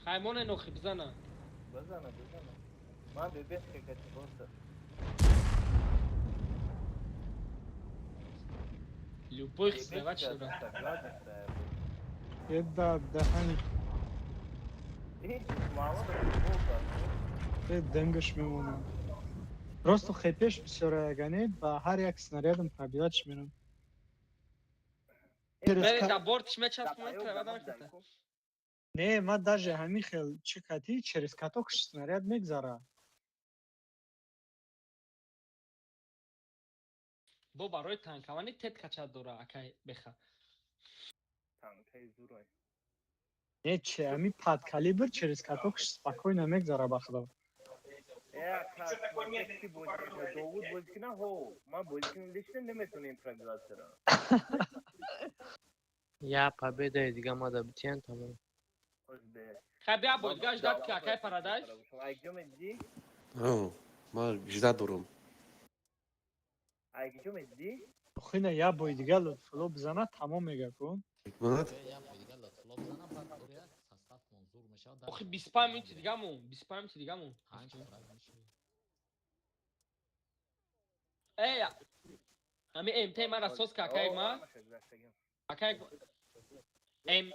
I: خیمون نوخی بزنه
E: بزنه من به بیت که کسی بسته
I: لوپوی خسته و چی رو
G: یه دا دهنی
E: این محمد رو بولد
G: یه دنگش میمونم راستو خیپش بسیاره یگنی با هر یک سناریادم طبیعتش میرم
I: بری دا بورد چی میچست من ترابه دمش
G: نه ما داجه همین خیل چه کتی چریسکاتو کش سناریاد میگذاره
I: بو برای تنکوانی تت کچه دوره اکای بخوا
E: تنکه زورای
G: نه چه همین پاد کالیبر چریسکاتو کش سپاکوی نمیگذاره بخدا
E: کی بولد داوود بولد که نه هو من بولد که لیشن نمیتونیم پرگراز کرد
J: یا победа دیگه ما دا بتین تمام
I: خب بیا بود گاش داد که اکای پرادایش
E: ایگجو مدی
K: ما جدا دورم.
E: ایگجو مدی
G: خیلی یا بای دیگه لطفلو بزنه تمام میگه کن
K: مات؟
I: آخه 25 minut دیگه مون 25 minut دیگه مون ای همین امت من اساس که اکای ما اکای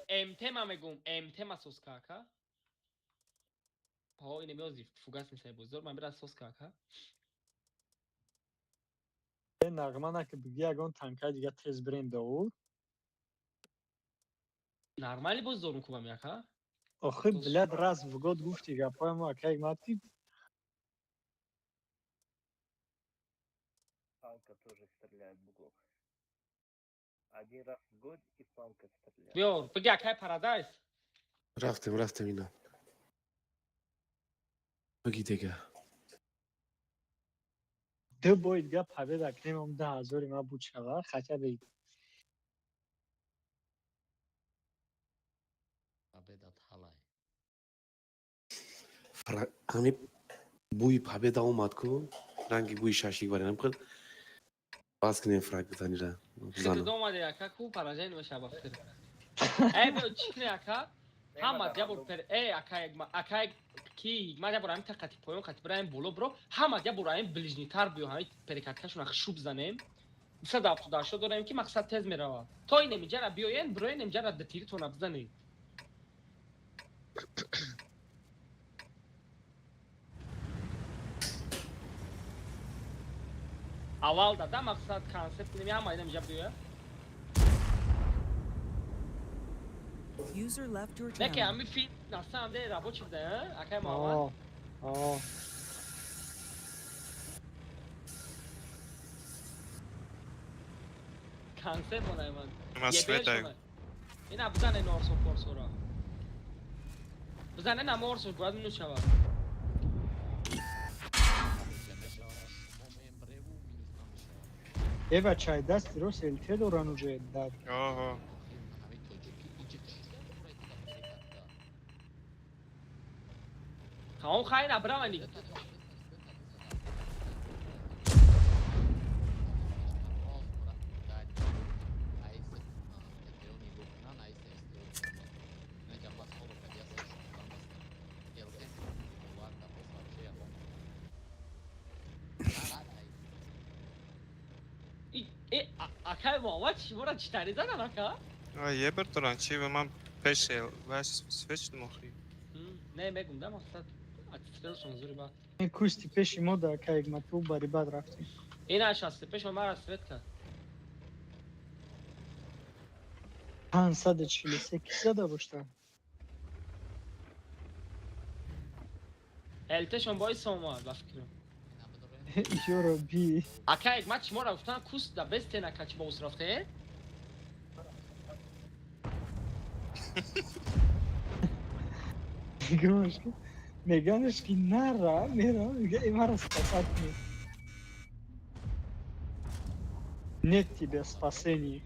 I: امت ما میگم امت ما اساس که اکا ها اینه میازی فوگاس میشه بزرگ من برای اساس که اکا
G: یه نغمه نه که بگی اگه تنکه دیگه تیز بریم داود
I: نرمالی بزرگ میکنم اکا
G: آخه بلد راست وگاد گفتی گپای ما که ماتی
E: палка тоже стреляет в угол один раз в год и палка стреляет
I: بیار بگی اکای پرادایس
K: رفتم اینا. بگی دیگه.
G: دو باید گپ پبه دکنیم هم 10,000 ما بود شغل خچه بید
K: همین بوی پابدا اومد کو رنگی بوی شاشی برای نمیکن باز کنیم فرق بزنی را
I: خیلی دو اومده اکا کو پراجین میشه بافتر ای بیو چیکنه اکا همه دیا بور پر ای اکا کی ما دیا بور همین تقاطی پایون قطی برایم بولو برو همه دیا بور همین بلیجنی تر بیو همین پریکاتکاشون اخشوب زنیم صد افتو داشته داریم که مقصد تز میره تا این نمیجه را بیوین بروی نمیجه را دتیری تو نبزنی اول داده مقصد کانسپت نمی همه نمیجه بیوه
A: User left your
I: نه که
A: channel.
I: همین فیلم نسته هم ده رابو چی بده اکای محمد کانسپت مونه من
B: ما سویت
I: اینا بزنه نورسو فورسو را بزنه نمورسو باید منو شود
G: ای بچه دست رو سلته دوران و جید داد
B: آها
I: خواهم خواهی نبرا منی Aka Muhammed Şimura çitari zaten aka.
B: یه بر دارن چی به من پیش و سویچ مخی
I: Ne megum da maksat. Atıştırıl sonzuri bak.
G: Кусти пеши мода кайг мату бари бад рафтим.
I: İn aşağısı peş Ömer Asvetka.
G: 548 да бошта.
I: Elte şon boy sonma bakıyorum.
G: Ёро би.
I: Aka maç Şimura uftan kus da bestena kaç boğuz rafte.
G: Грош. Меганеш ки нара, мера, имара спасать мне. Нет тебе спасения.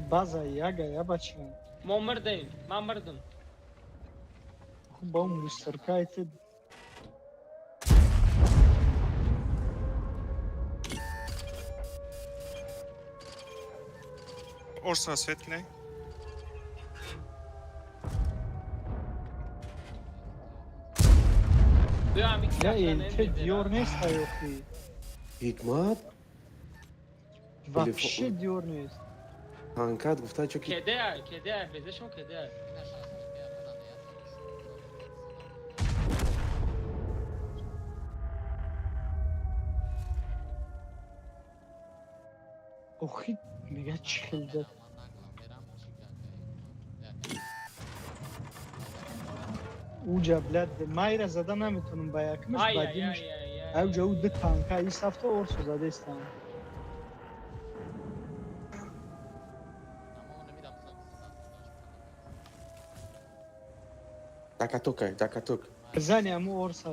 G: База яга я бача.
I: Momırdayım. Mamırdım.
G: Бом мусоркайте.
B: Orsa svetne.
I: Duyam iki
G: Я
I: dakika
G: эльте
I: ne
G: диор нест айохи.
K: حکمت
G: Вообще диор нест.
K: تانکت گفته چون که
I: Kede bezeshon kede.
G: Охи мега чхилда. Уҷа блад майра зада наметунам ба якмаш
I: Ay ay
G: бадимш.
I: ay ay ay.
G: Авҷа у ду танка ис ҳафта орсо задестам.
K: دکتوکه دکتوک
G: Бизани аму орса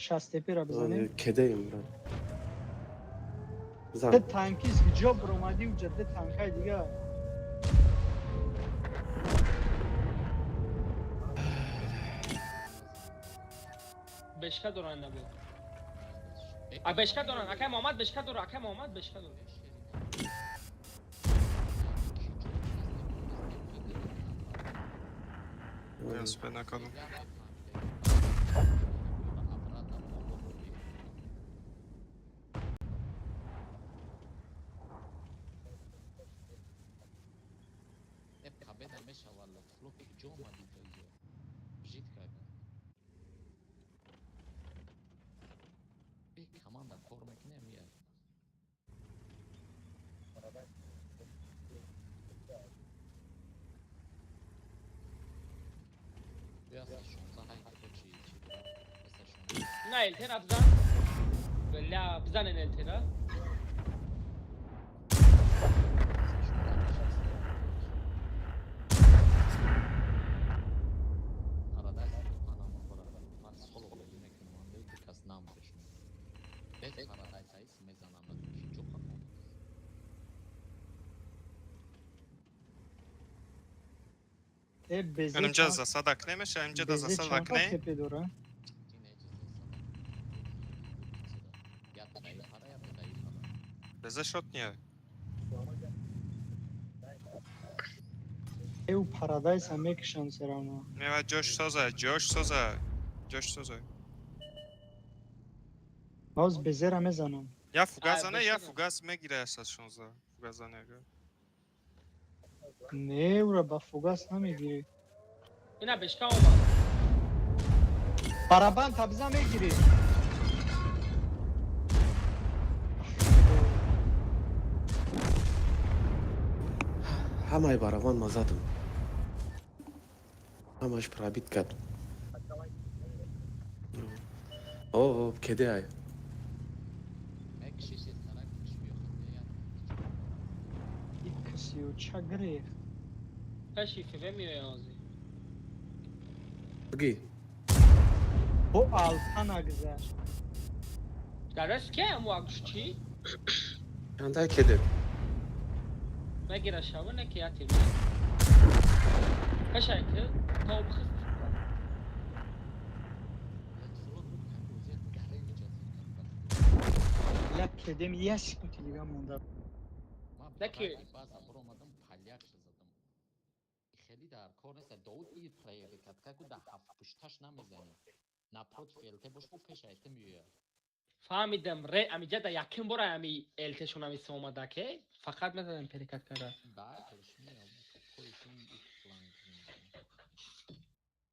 G: шастепира бизанем.
K: کده ایم برن
G: Ду
K: زن
G: танкис ҷо биромадӣ уҷа ду танкаи дига.
I: Beşka duran ne bu? Ay beşka duran. Akay Muhammed beşka dur. Akay Muhammed beşka dur.
B: Я себе накану.
C: Команда кормек нemiyor. Biraz şunsa hay koçi.
I: Ne elter abzan? Böyle abzan en eltera.
C: Arada anamı burada. Var solo yemek numarayı biraz nam düşün. Bez arada sayıs mezanamda ki çok ama.
G: Beзе
B: Önümce zasadak neymiş? Önümce de zasadak ne?
G: tepe dora.
C: Ya da dayı para ya da dayı para.
B: Beze şot niye?
G: Ev paradise mekişan serana.
B: Meva coş soza, coş soza. Coş soza.
G: Baz bezera mezanam.
B: Ya fugazane
I: Ay,
B: ya
I: beşe de.
B: fugaz megire esas şonza. Fugazane gör.
G: Ne ura ba fugas namegiri.
I: Yine beşka olmaz.
G: Baraban tabza megiri.
K: همه باروان مزادم همش پرابیت کرد اوه کده ای
C: Ekşi ses tarak düşmüyor.
G: İkisiyo çagre.
I: Kaşifi vermiyor yalnız.
K: بگی
G: Bu altana güzel.
I: Dares ke mu akşçi?
K: چنده کده
I: Megire şavı ne ki ya tebrik. Kaç aytı? Tavuk kız.
G: L'Accademia utilizziamo
I: Deki
C: база бромадам палyak шазадам. خیلی در کار نیست. داود این پلیر کات که در هفت پشتش نمیزنی. نپروت فیلته باش خوب پیش ایت میوه.
I: فهمیدم ره امیجا دا یکم برای امی التشون همی اومده که فقط میزدم پریکت کرده.
C: بعد کارش میام. کارشون فلان کنیم.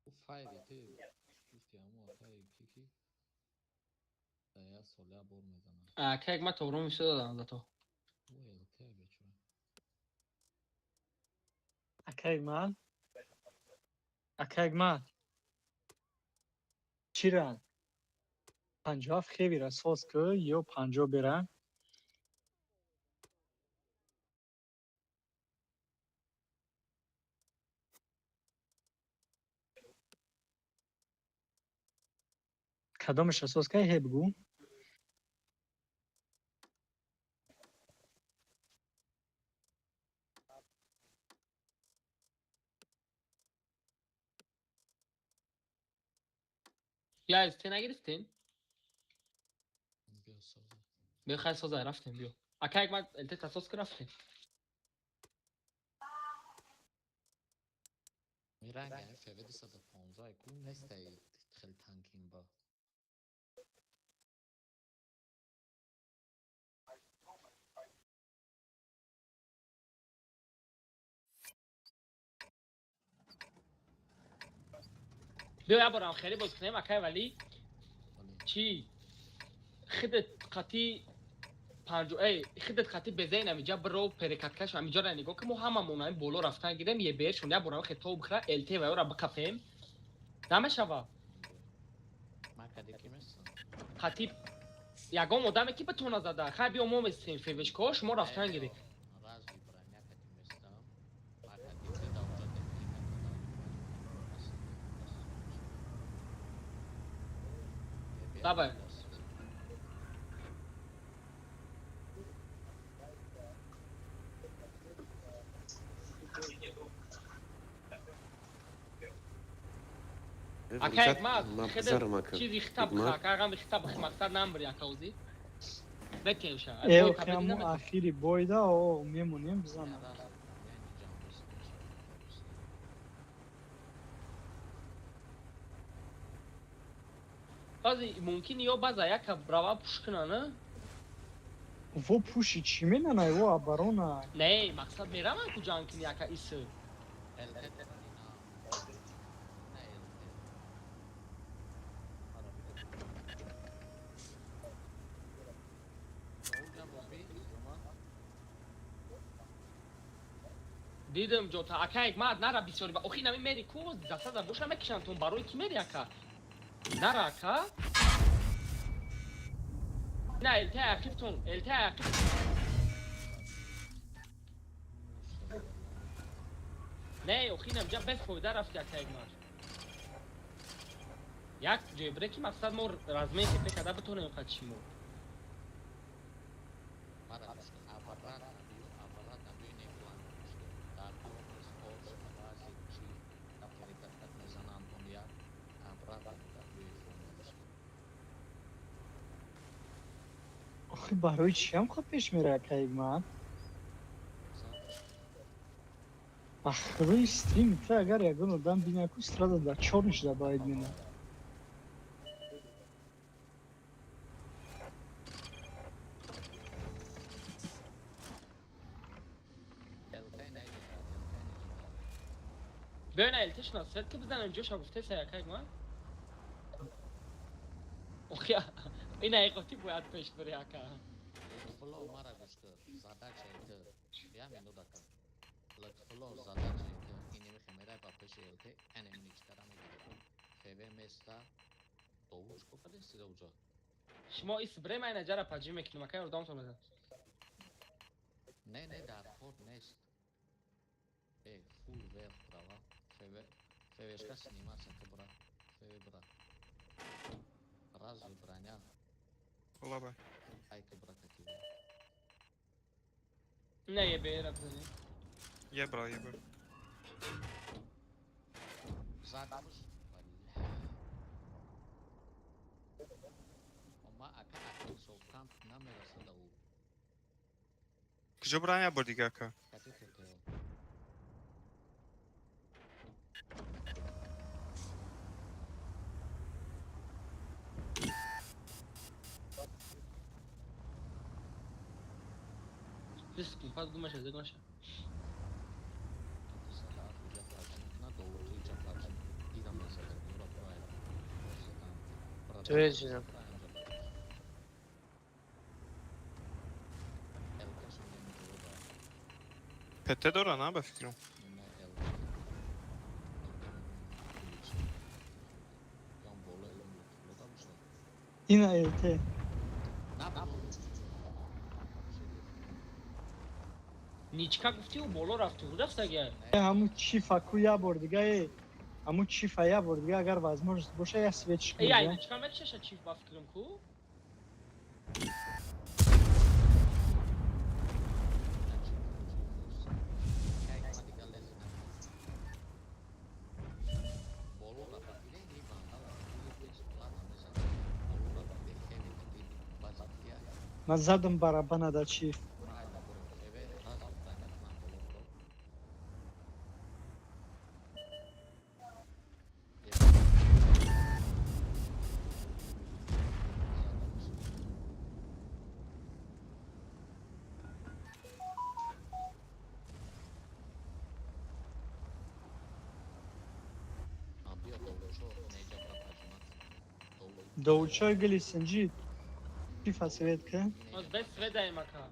C: او فایری تو گفتی همون آخه کی دایا ساله بار میزنه.
I: که ما تو رو میشه دادم تو.
C: او الته بیچاره.
G: Akagmal. Chiran. 50 خیلی اساس که یا 50 برن. کدامش اساس که هی بگو.
I: یا استی نگرفتین؟
C: بیا سازه.
I: بیا خیلی سازه رفتیم بیا. اکه ما الته تاسوس که رفتیم.
C: میرنگه فوید 115 کون نیست خیلی تنکین با.
I: بیا یا برام خیلی باز کنیم اکه ولی چی خدت قطی پنجو خدت قطی بزین امیجا برو پریکت کش امیجا را نگاه که ما هممون این بالا رفتن گیریم یه بیرشون یا برام خطا بخره الته و را بکفیم نمیشوا
C: ما کدی کی میستم
I: قطی یگام آدمی که بتونه زده خیلی بیا ما میستیم فیوش کاش ما رفتن گیریم
C: راز ویبرانی کدی میستم ما کدی که داوجا تکنیک
I: طبعا اکه ما خدت چیزی خطاب بخواه که اگه خطاب بخواه مقصد نمبری اکاوزی بکنیوشه
G: ایو خیامو آخری بایده او میمونیم بزنم.
I: بازی ممکن یا باز یک برای پوش کنه نه؟
G: و پوشی چی مینه و ابرونه؟
I: نه مقصد میرم کجا انکنی یک ایسه دیدم جو تا اکه یک ماد نره بسیاری با اخی نمی میری کوز دسته در بوش نمیکشن تون برای کی میری اکه نره اکه نه الته اکیفتون الته اکیفتون نه اخی نمجا بس خویده رفت اکه یک ماد یک جای بره که مقصد ما رزمه که بکده بتونه اینقدر چی مو
G: آخه برای چی هم خود پیش میره که من؟ آخه استریم تا اگر یکون آدم بینه که استرادا در چارش در باید مینه
I: بیاین التش ناصرت که بزنم جوش ها گفته سیاکه یک من اوخی این حقیقاتی باید پیش بری اکه
C: فلو مرا گوشته زده چیده یا مینو دکن لک فلو زده چیده اینی میخواه میره با پیش ایلته انم نیچتر همه گیده فیوه میسته دووش کو کده سیده اوجا
I: شما ایس بره من نجاره پجی میکنم اکه اردام تو بزن
C: نه در خود نیست فول ویل بروا فیوهش کسی نیمه سنکه برا فیوه برا راز ویبرانیا
B: والله باي
C: ای که برا کتی
I: نه یه بیره بزنیم
B: یه برا یه برا
C: زدمش اما اکا سلطان نمیرسه دا او
B: کجا برای یه بار دیگه اکا
C: کتی تکل
I: Risk mi? Faz alguma coisa, gosta.
C: سلام کجا پاچی نه دور کجا پاچی دیدم مثلا دورا پراید
J: تو هیچی
B: پته داره نه به فکرم
G: این الته
I: Ничка гуфти у боло рафти рахт агар.
G: همون چی فکو یا بار دیگه همون چی فیا بار دیگه اگر возможность باشه یا سویچ
I: Ey ay
G: کنه
I: ничка мекшаша чиф ба фикрам ку.
G: من زدم برابر ندا چی دوچای گلی سنجی چی فسوید که
I: Az bes vedai maka.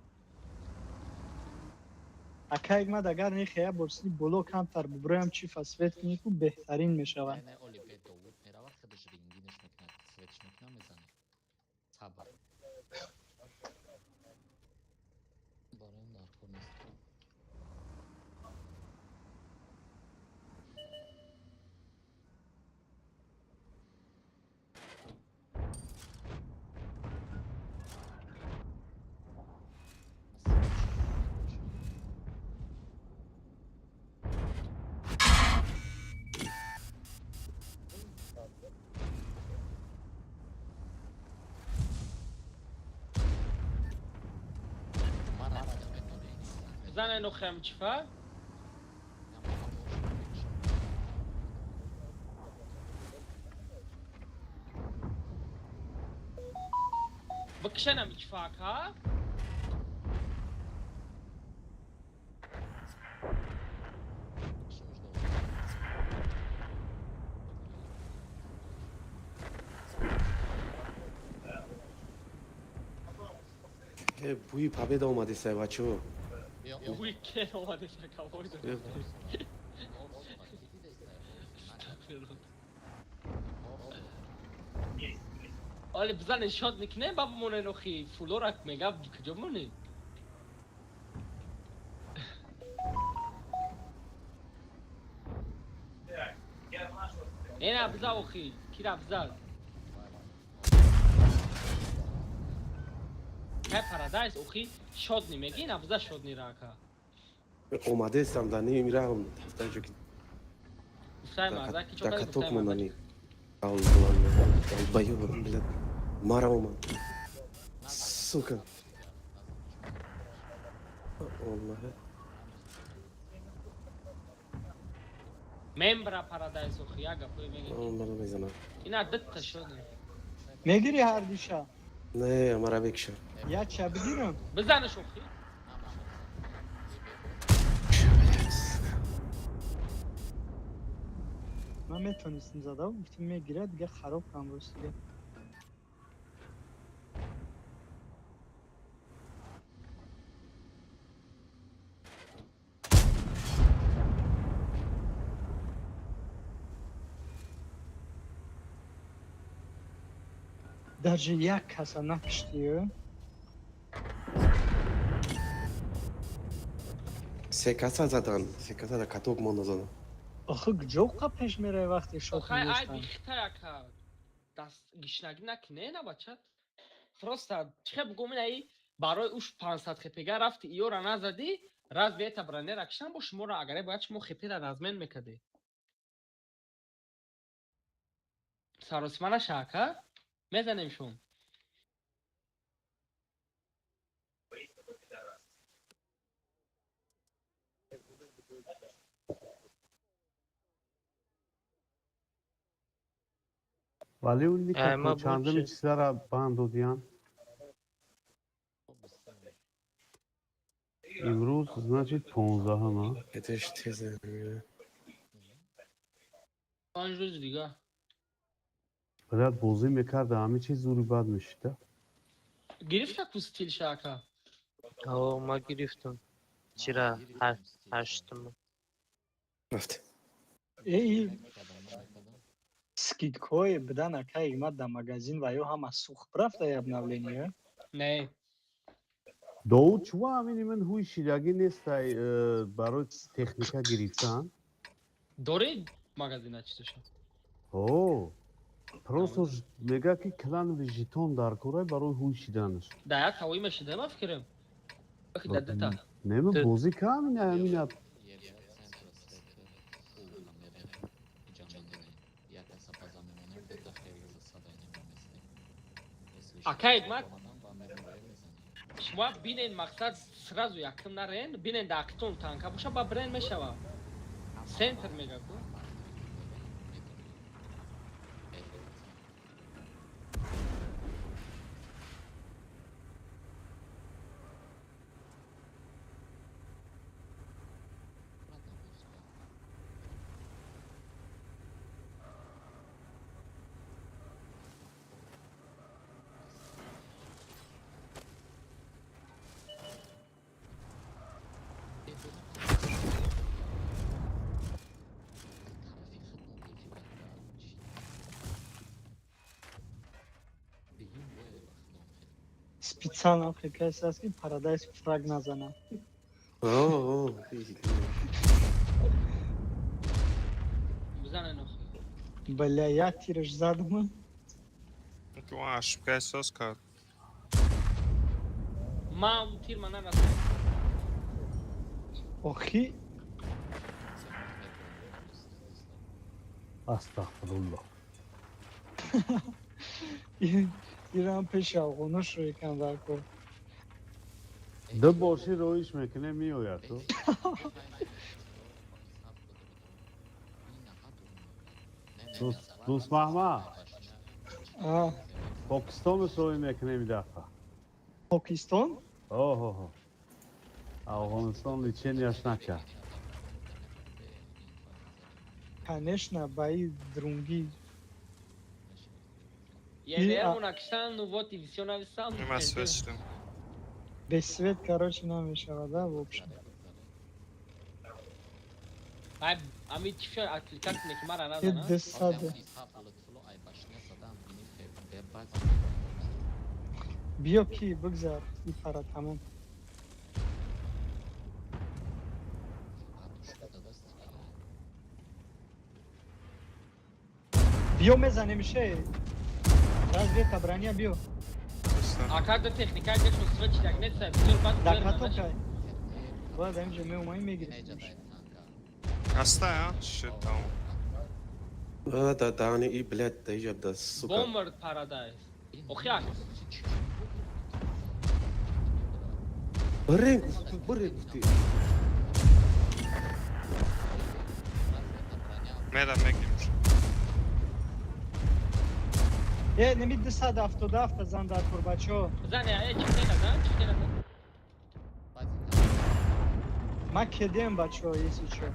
G: اکا ما اگر نیخه برسی بلو کم تر ببرم چی فسوید کنی که بهترین میشود
C: نه اولی به داوود میره و خودش رنگینش میکنه سویچ میکنه میزنه صبر برای نارکو نیست
I: Zana no kham chifa. Bakışana mı çifaka?
K: بوی победа اومده سه بچه‌ها
I: Bu iki olmadı şaka oydu. Ali bzane shot nikne babamone noxi fulorak mega kujamone. Ena bza oxi, kira bza. Kaj paradise oxi shot nimegi na bza shot niraka.
K: اومده استمدنی میرم تا اینجا که
I: Usay marda ki çok
K: دکا
I: az
K: توک
I: usay
K: موندنی
I: marda.
K: اول دوان بایو برم بلد مارا اومد سوکا والله
I: Membra paradise oxi aga koy megi.
K: والله میزنم
I: Ina datta shot.
G: میگیری هر دیشا
K: نه مرا بکشه
G: یا چه بگیرم
I: Bzane shoxi.
G: من میتونستم زده و گفتم میگیره دیگه خراب کنم روز دیگه درجه یک کسا نکشتی
K: سه کسا زدن سه کسا دکا توک مونده زدن
G: آخه جوقا پیش میره وقتی شد
I: Oxay ay
G: میگشتن
I: bikhta yaka. Das gishnaginak ne na bachat. Просто чеб гоминай барои уш 500 хепега рафти иёра назади разве это броня ракшан бо шуморо агаре бояд шумо хипира размен мекарде саросимана шака мезанем шум
F: ولی اون نیکا
J: ما
F: چنده
J: بود
F: می چیزا را بند دادیان امروز значит 15 ها
K: اتش تزه میگه
I: 5 روز دیگه
F: باید بازی میکرد همه چیز زوری بد میشده
I: گرفت تو ستیل شاکا
J: ما گرفتم چرا هشتم
K: رفت
G: ای скидкой бдан ака имад да магазин ва ё ҳама сухт рафта яб навления
I: не
F: داود چوا همین من هوی شیرگی نیست برای تکنیکا گریفتن
I: داره магазина чизошо
F: اوه просто میگه که کلان ژیتون در کوره برای هوی شیدنش
I: да як ҳавои мешида ма фикрем вақти дадата
F: نمی بازی که همین همین
I: акай мак шумо бинен мақсад сразу якин нарен бинен дақитон танка боша ба брен мешава сентр мегаку
G: специально приказ аст ки парадайз фраг назанам
I: бизанен охи
G: бля як тираш задам
B: تو عشق که احساس کرد
I: ма тир ма нарасам
G: охи
F: استغفرالله
G: иран пеш афғонош рӯ вако
F: دو باشی رویش میکنه میوید تو دوست محمد پاکستان روی میکنه می دفعه
G: покистон
F: اوه افغانستان لیچینیش نکرد
G: конечно баи друнгӣ
I: елеамунакшан ну вот и всё нависам
B: نیم سوستم
G: без свет короче намешавад вообще
I: ай ами чиша апликат неки мара
G: Е
I: назана
G: 10 биё ки бигзар ипара тамом биё мезанем ше разведка броня биё
I: а когда техника идет что свечи так нет sai всё бат
G: дакатокай бад амҷо меомаи мегирем
B: هسته ها؟ شد تمام
K: ده داني اي بلاد ده يجب ده سوبر
I: bomber paradise охяк
K: برين برين
B: میدم میگیمش
G: неми 277 зан дар кур бачаҳо
I: зане чине назан чине назан
G: ман кедем бачаҳо если чо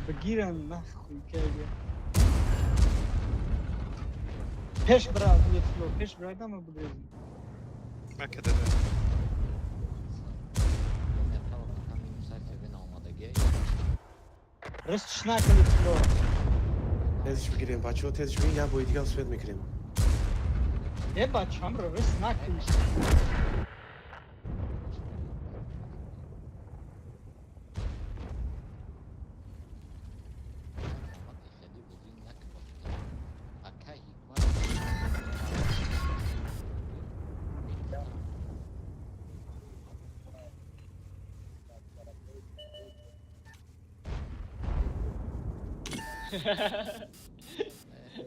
G: бигиран нахуй кайга пеш брат лефло пеш брадама бигрезим
B: مکده ده
G: растиш накали фло
K: تزش بگیریم بچه ها تزش بگیریم یا باید دیگه سوید میکنیم
G: бачаамро раст накали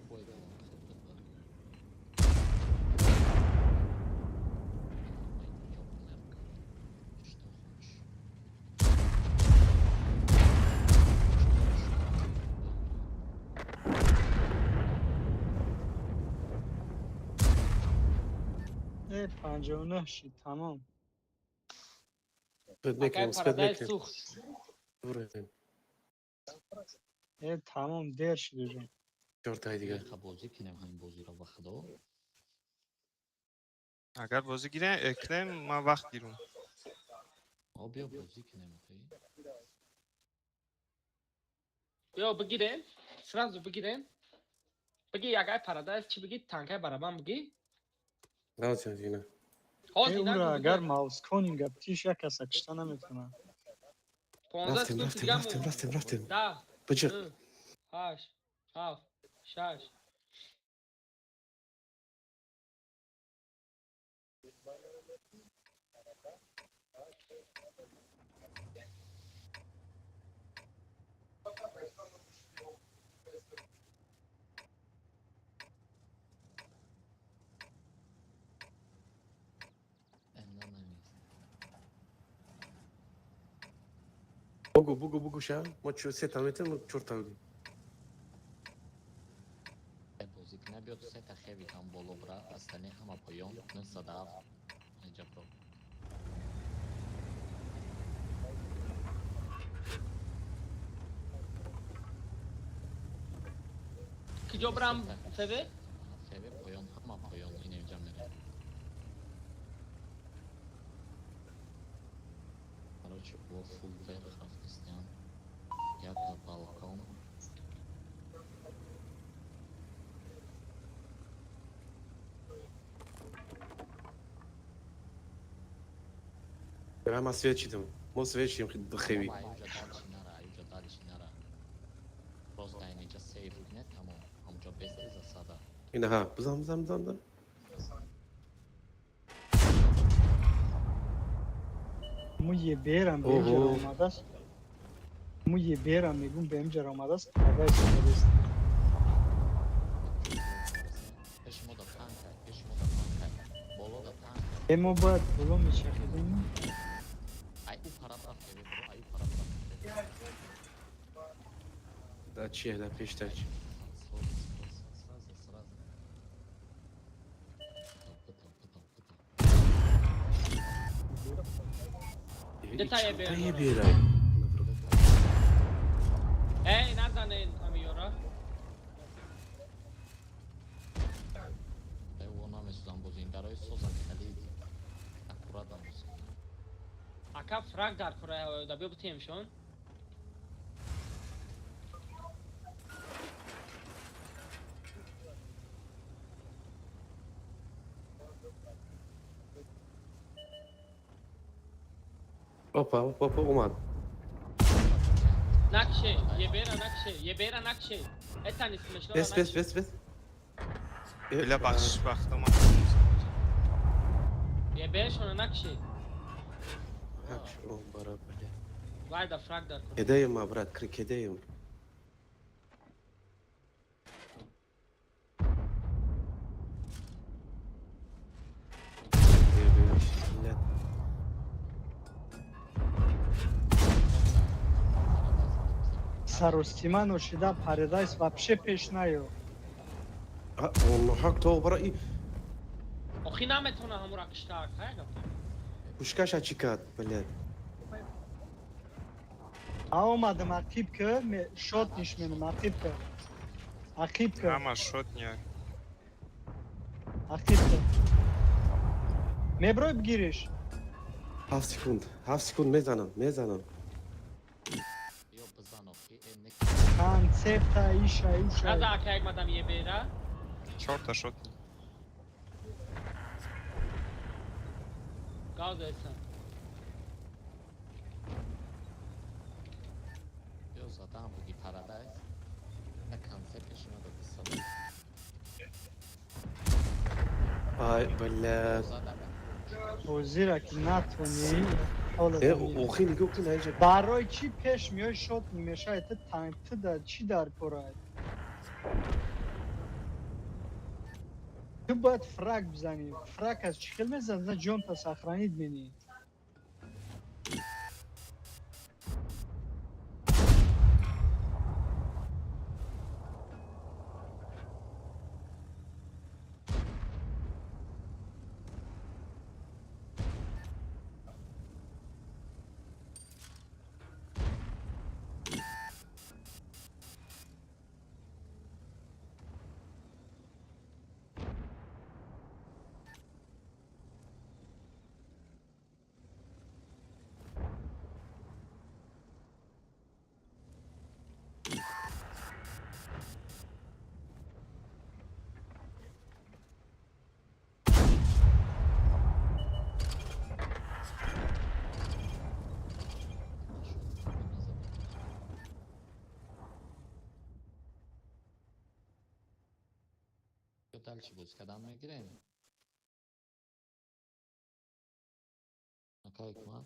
C: بوی دوام خود بود.
G: ای 59 شید تمام.
K: سپید
I: اکای
K: میکنیم سپید
I: پارادایس
K: میکنیم
I: سوخت.
K: بریم
G: ای تمام دیر شده جون.
K: 4 تای دیگه
C: دیگه بازی کنیم همین بازی رو بخدا.
B: اگر بازی گیریم کنیم ما وقت گیرم.
C: بیا بازی کنیم اخی.
I: بیا بگیریم. سرازو بگیریم. بگی اگه پارادایس چی بگی تانکای برابر بگی.
K: نه چه دیگه نه
I: ها
G: ای او
I: دینا
G: را
I: گو
G: اگر
I: بگی.
G: ماوس کنیم گپ تیش یک کس کشته نمیتونه.
I: 15
K: رفتیم
I: سکوت
K: رفتیم
I: دیگه
K: رفتیم رفتیم رفتیم
I: 10
K: بچه
I: 9 8 7 6
K: بگو شا ما چه سه تا میتونیم 4 تا بگیم
C: بازی کنه بیا تو سه خیلی کم بالا برا اصلا همه پایان 97 اینجا برو.
I: کجا برم سوی؟
C: سوی پایان همه پایان این اینجا میره. короче با فول верх رفتستیم یک تا بالکن.
K: برام اسویت چیدم ما اسویت چیم خیلی بخوی
C: اینجا دالچی نره просто اینجا سیف کنه تمام همونجا بسته засада.
K: اینه ها بزن
G: مو یه بیرم به اینجا آمده است. مو یه بیرم میگم به اینجا آمده است. پارادایس آمده است.
C: پیش ما دا تانک بالا دا تانک.
G: ای ما باید بالا میچخیدیم.
C: ای او پاراداف که برو ای پاراداف.
K: دا چیه دا پیش تاچ
I: Detayı
K: Detayı
I: beğendim.
K: bir
I: Ey nereden amıyorlar?
C: ona mesuzan bozayım برای سوزن خلید اکورات هم بزن.
I: Aka frag dar kuraya da bir butayım şu an.
K: Opa اومد
I: Nakşe, yebera nakşe. Etan ismi şuna nakşe.
K: بس
B: بله بخش وقت ما
I: Yebera şuna nakşe.
K: اون برا بله
I: Vay da frag dar kuraya.
K: هدايم ما برات كريك هدايم
G: سروستیما نوشیده پارادایس вообще پیش نیو.
K: والله حق تو برأي
I: Oxi nametona hamur akıştak. Hayır.
K: وشكاش هاتشيكات بلاد
G: آمدم عقیب که شات نشمینم عقیب که
B: همه شد نیاک
G: عقیب که میبروی بگیریش.
K: 7 سكوند میزنم
C: بیا بزن آخی اینک
G: کنسپت ایشا
I: Kaza aka ekmadan yebera.
B: 4 تا شد نی
I: Gaz etsen.
C: بیا زدم بگی پارادایس یک کنسپتشون رو بسازم.
K: آی بلاد
C: زدم
G: توزیره که نتونی حالا زمین
K: اوخی نگاه کن اینجا
G: برای چی پیش میای شد میشه ایت تانک در چی در کاره تو باید فرق بزنی فرق از چی خیلی میزن جون تا سخرانید بینی
C: Total چی بود کدام میگیریم نکای کمان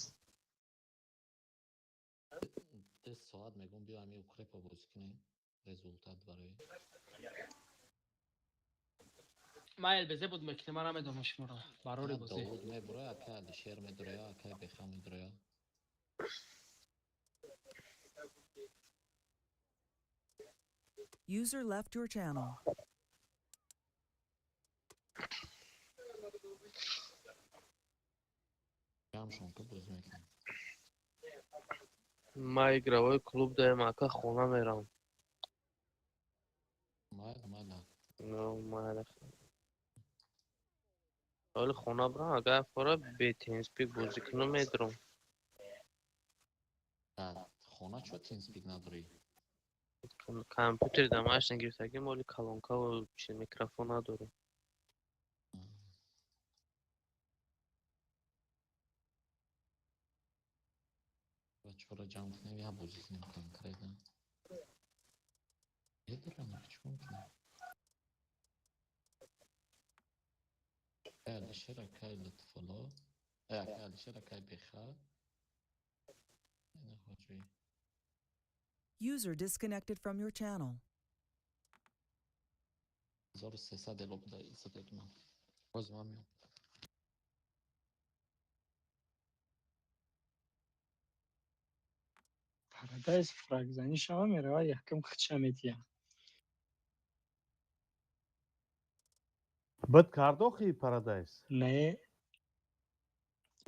C: 10 ساعت میگم بیا امی اوکرپ بازی کنیم رزولتات برای
I: مایل بزه بود مکنه من هم ادامش مرا براری بازی
C: داود میبره اکا علیشیر میدره اکا بخا میدره
A: User left your channel.
C: جمع شون که بازی میکنم
J: ما اگروای کلوب داریم اکا خونه میرم
C: اومد
J: نه ما حالا خونه برم اگر فرا به تینسپیک بازی کنم میدرم
C: خونه چو تینسپیک نداری
J: کامپیوتر دماش نگرفتگی مالی کلانکا و چی میکروفون نداره
C: بچه را جمع کنیم یا بازی کنیم کنکریدن یه دارم چی ممکنه علیشیر اکای لطفالا اکا علیشیر اکای بخا اینه خوشوی
A: User disconnected from your channel.
C: 1300 الو بده ایسا دیدونم باز ما میام
G: پرادایز فرق زنی شما میره یکم خچمیتیه
F: بد کرد آخی پارادایس
G: نه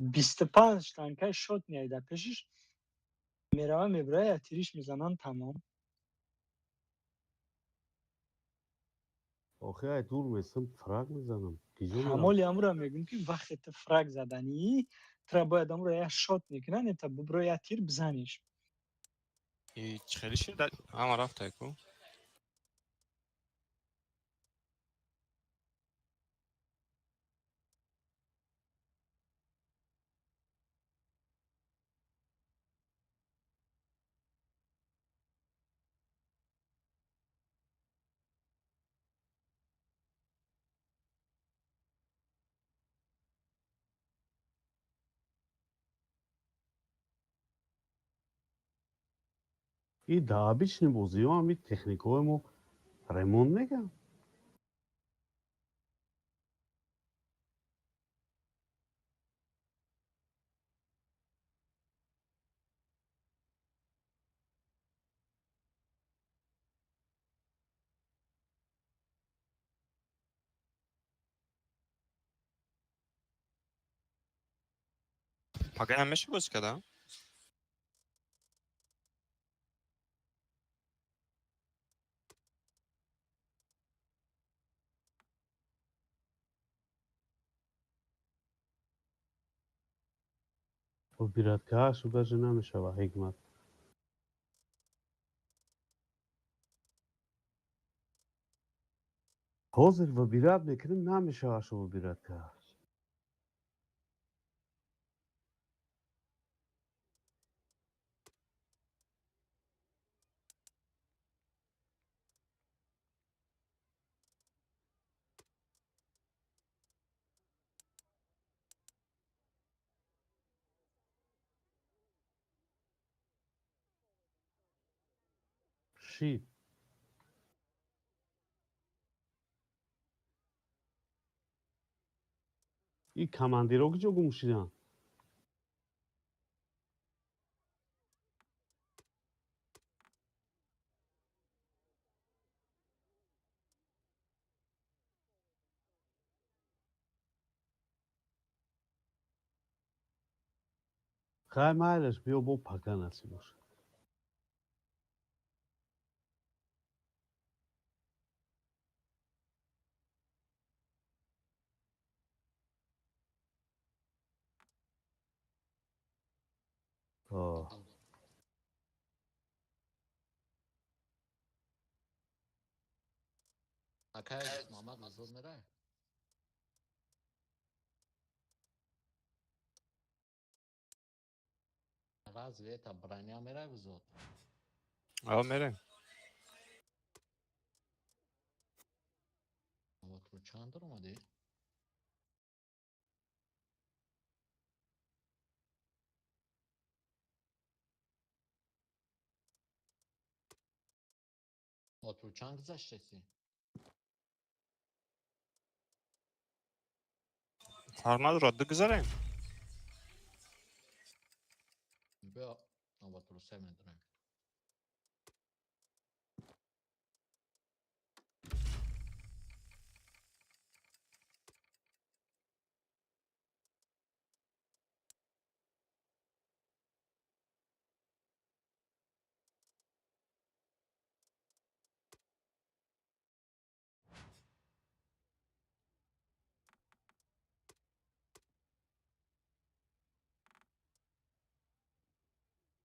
G: 25 تانکه شد میایده پیشش میره میبره تیریش میزنن تمام
F: آخی ای دور میسم فرق میزنم کجا میرم
G: همالی امرو میگم که وقتی فرق زدنی ترا باید امرو یه شات میکنن تا ببرو یه تیر بزنیش
B: هیچ خیلی شد اما رفت تایکو
F: این دا обычный بازی ها هم این تکنیک های ما ремонт میگم
B: مگه همه بازی کردم
F: و بیرد که هست و даже نمیشه و حکمت حاضر و بیرد میکنیم نمیشه هست و بیرد که هست Чӣ? И командиро куҷо гум шуданд? хай майлаш биё бо пака насиб бош.
C: Акай Мамад взвод мерай. Разве это броня мерай взвод?
B: Мерем.
C: Вот ручан дар омадӣ? Вот ручан гузаштаси?
B: Фарқ надорад, бигзарем.
C: Биё, вот русай медорем.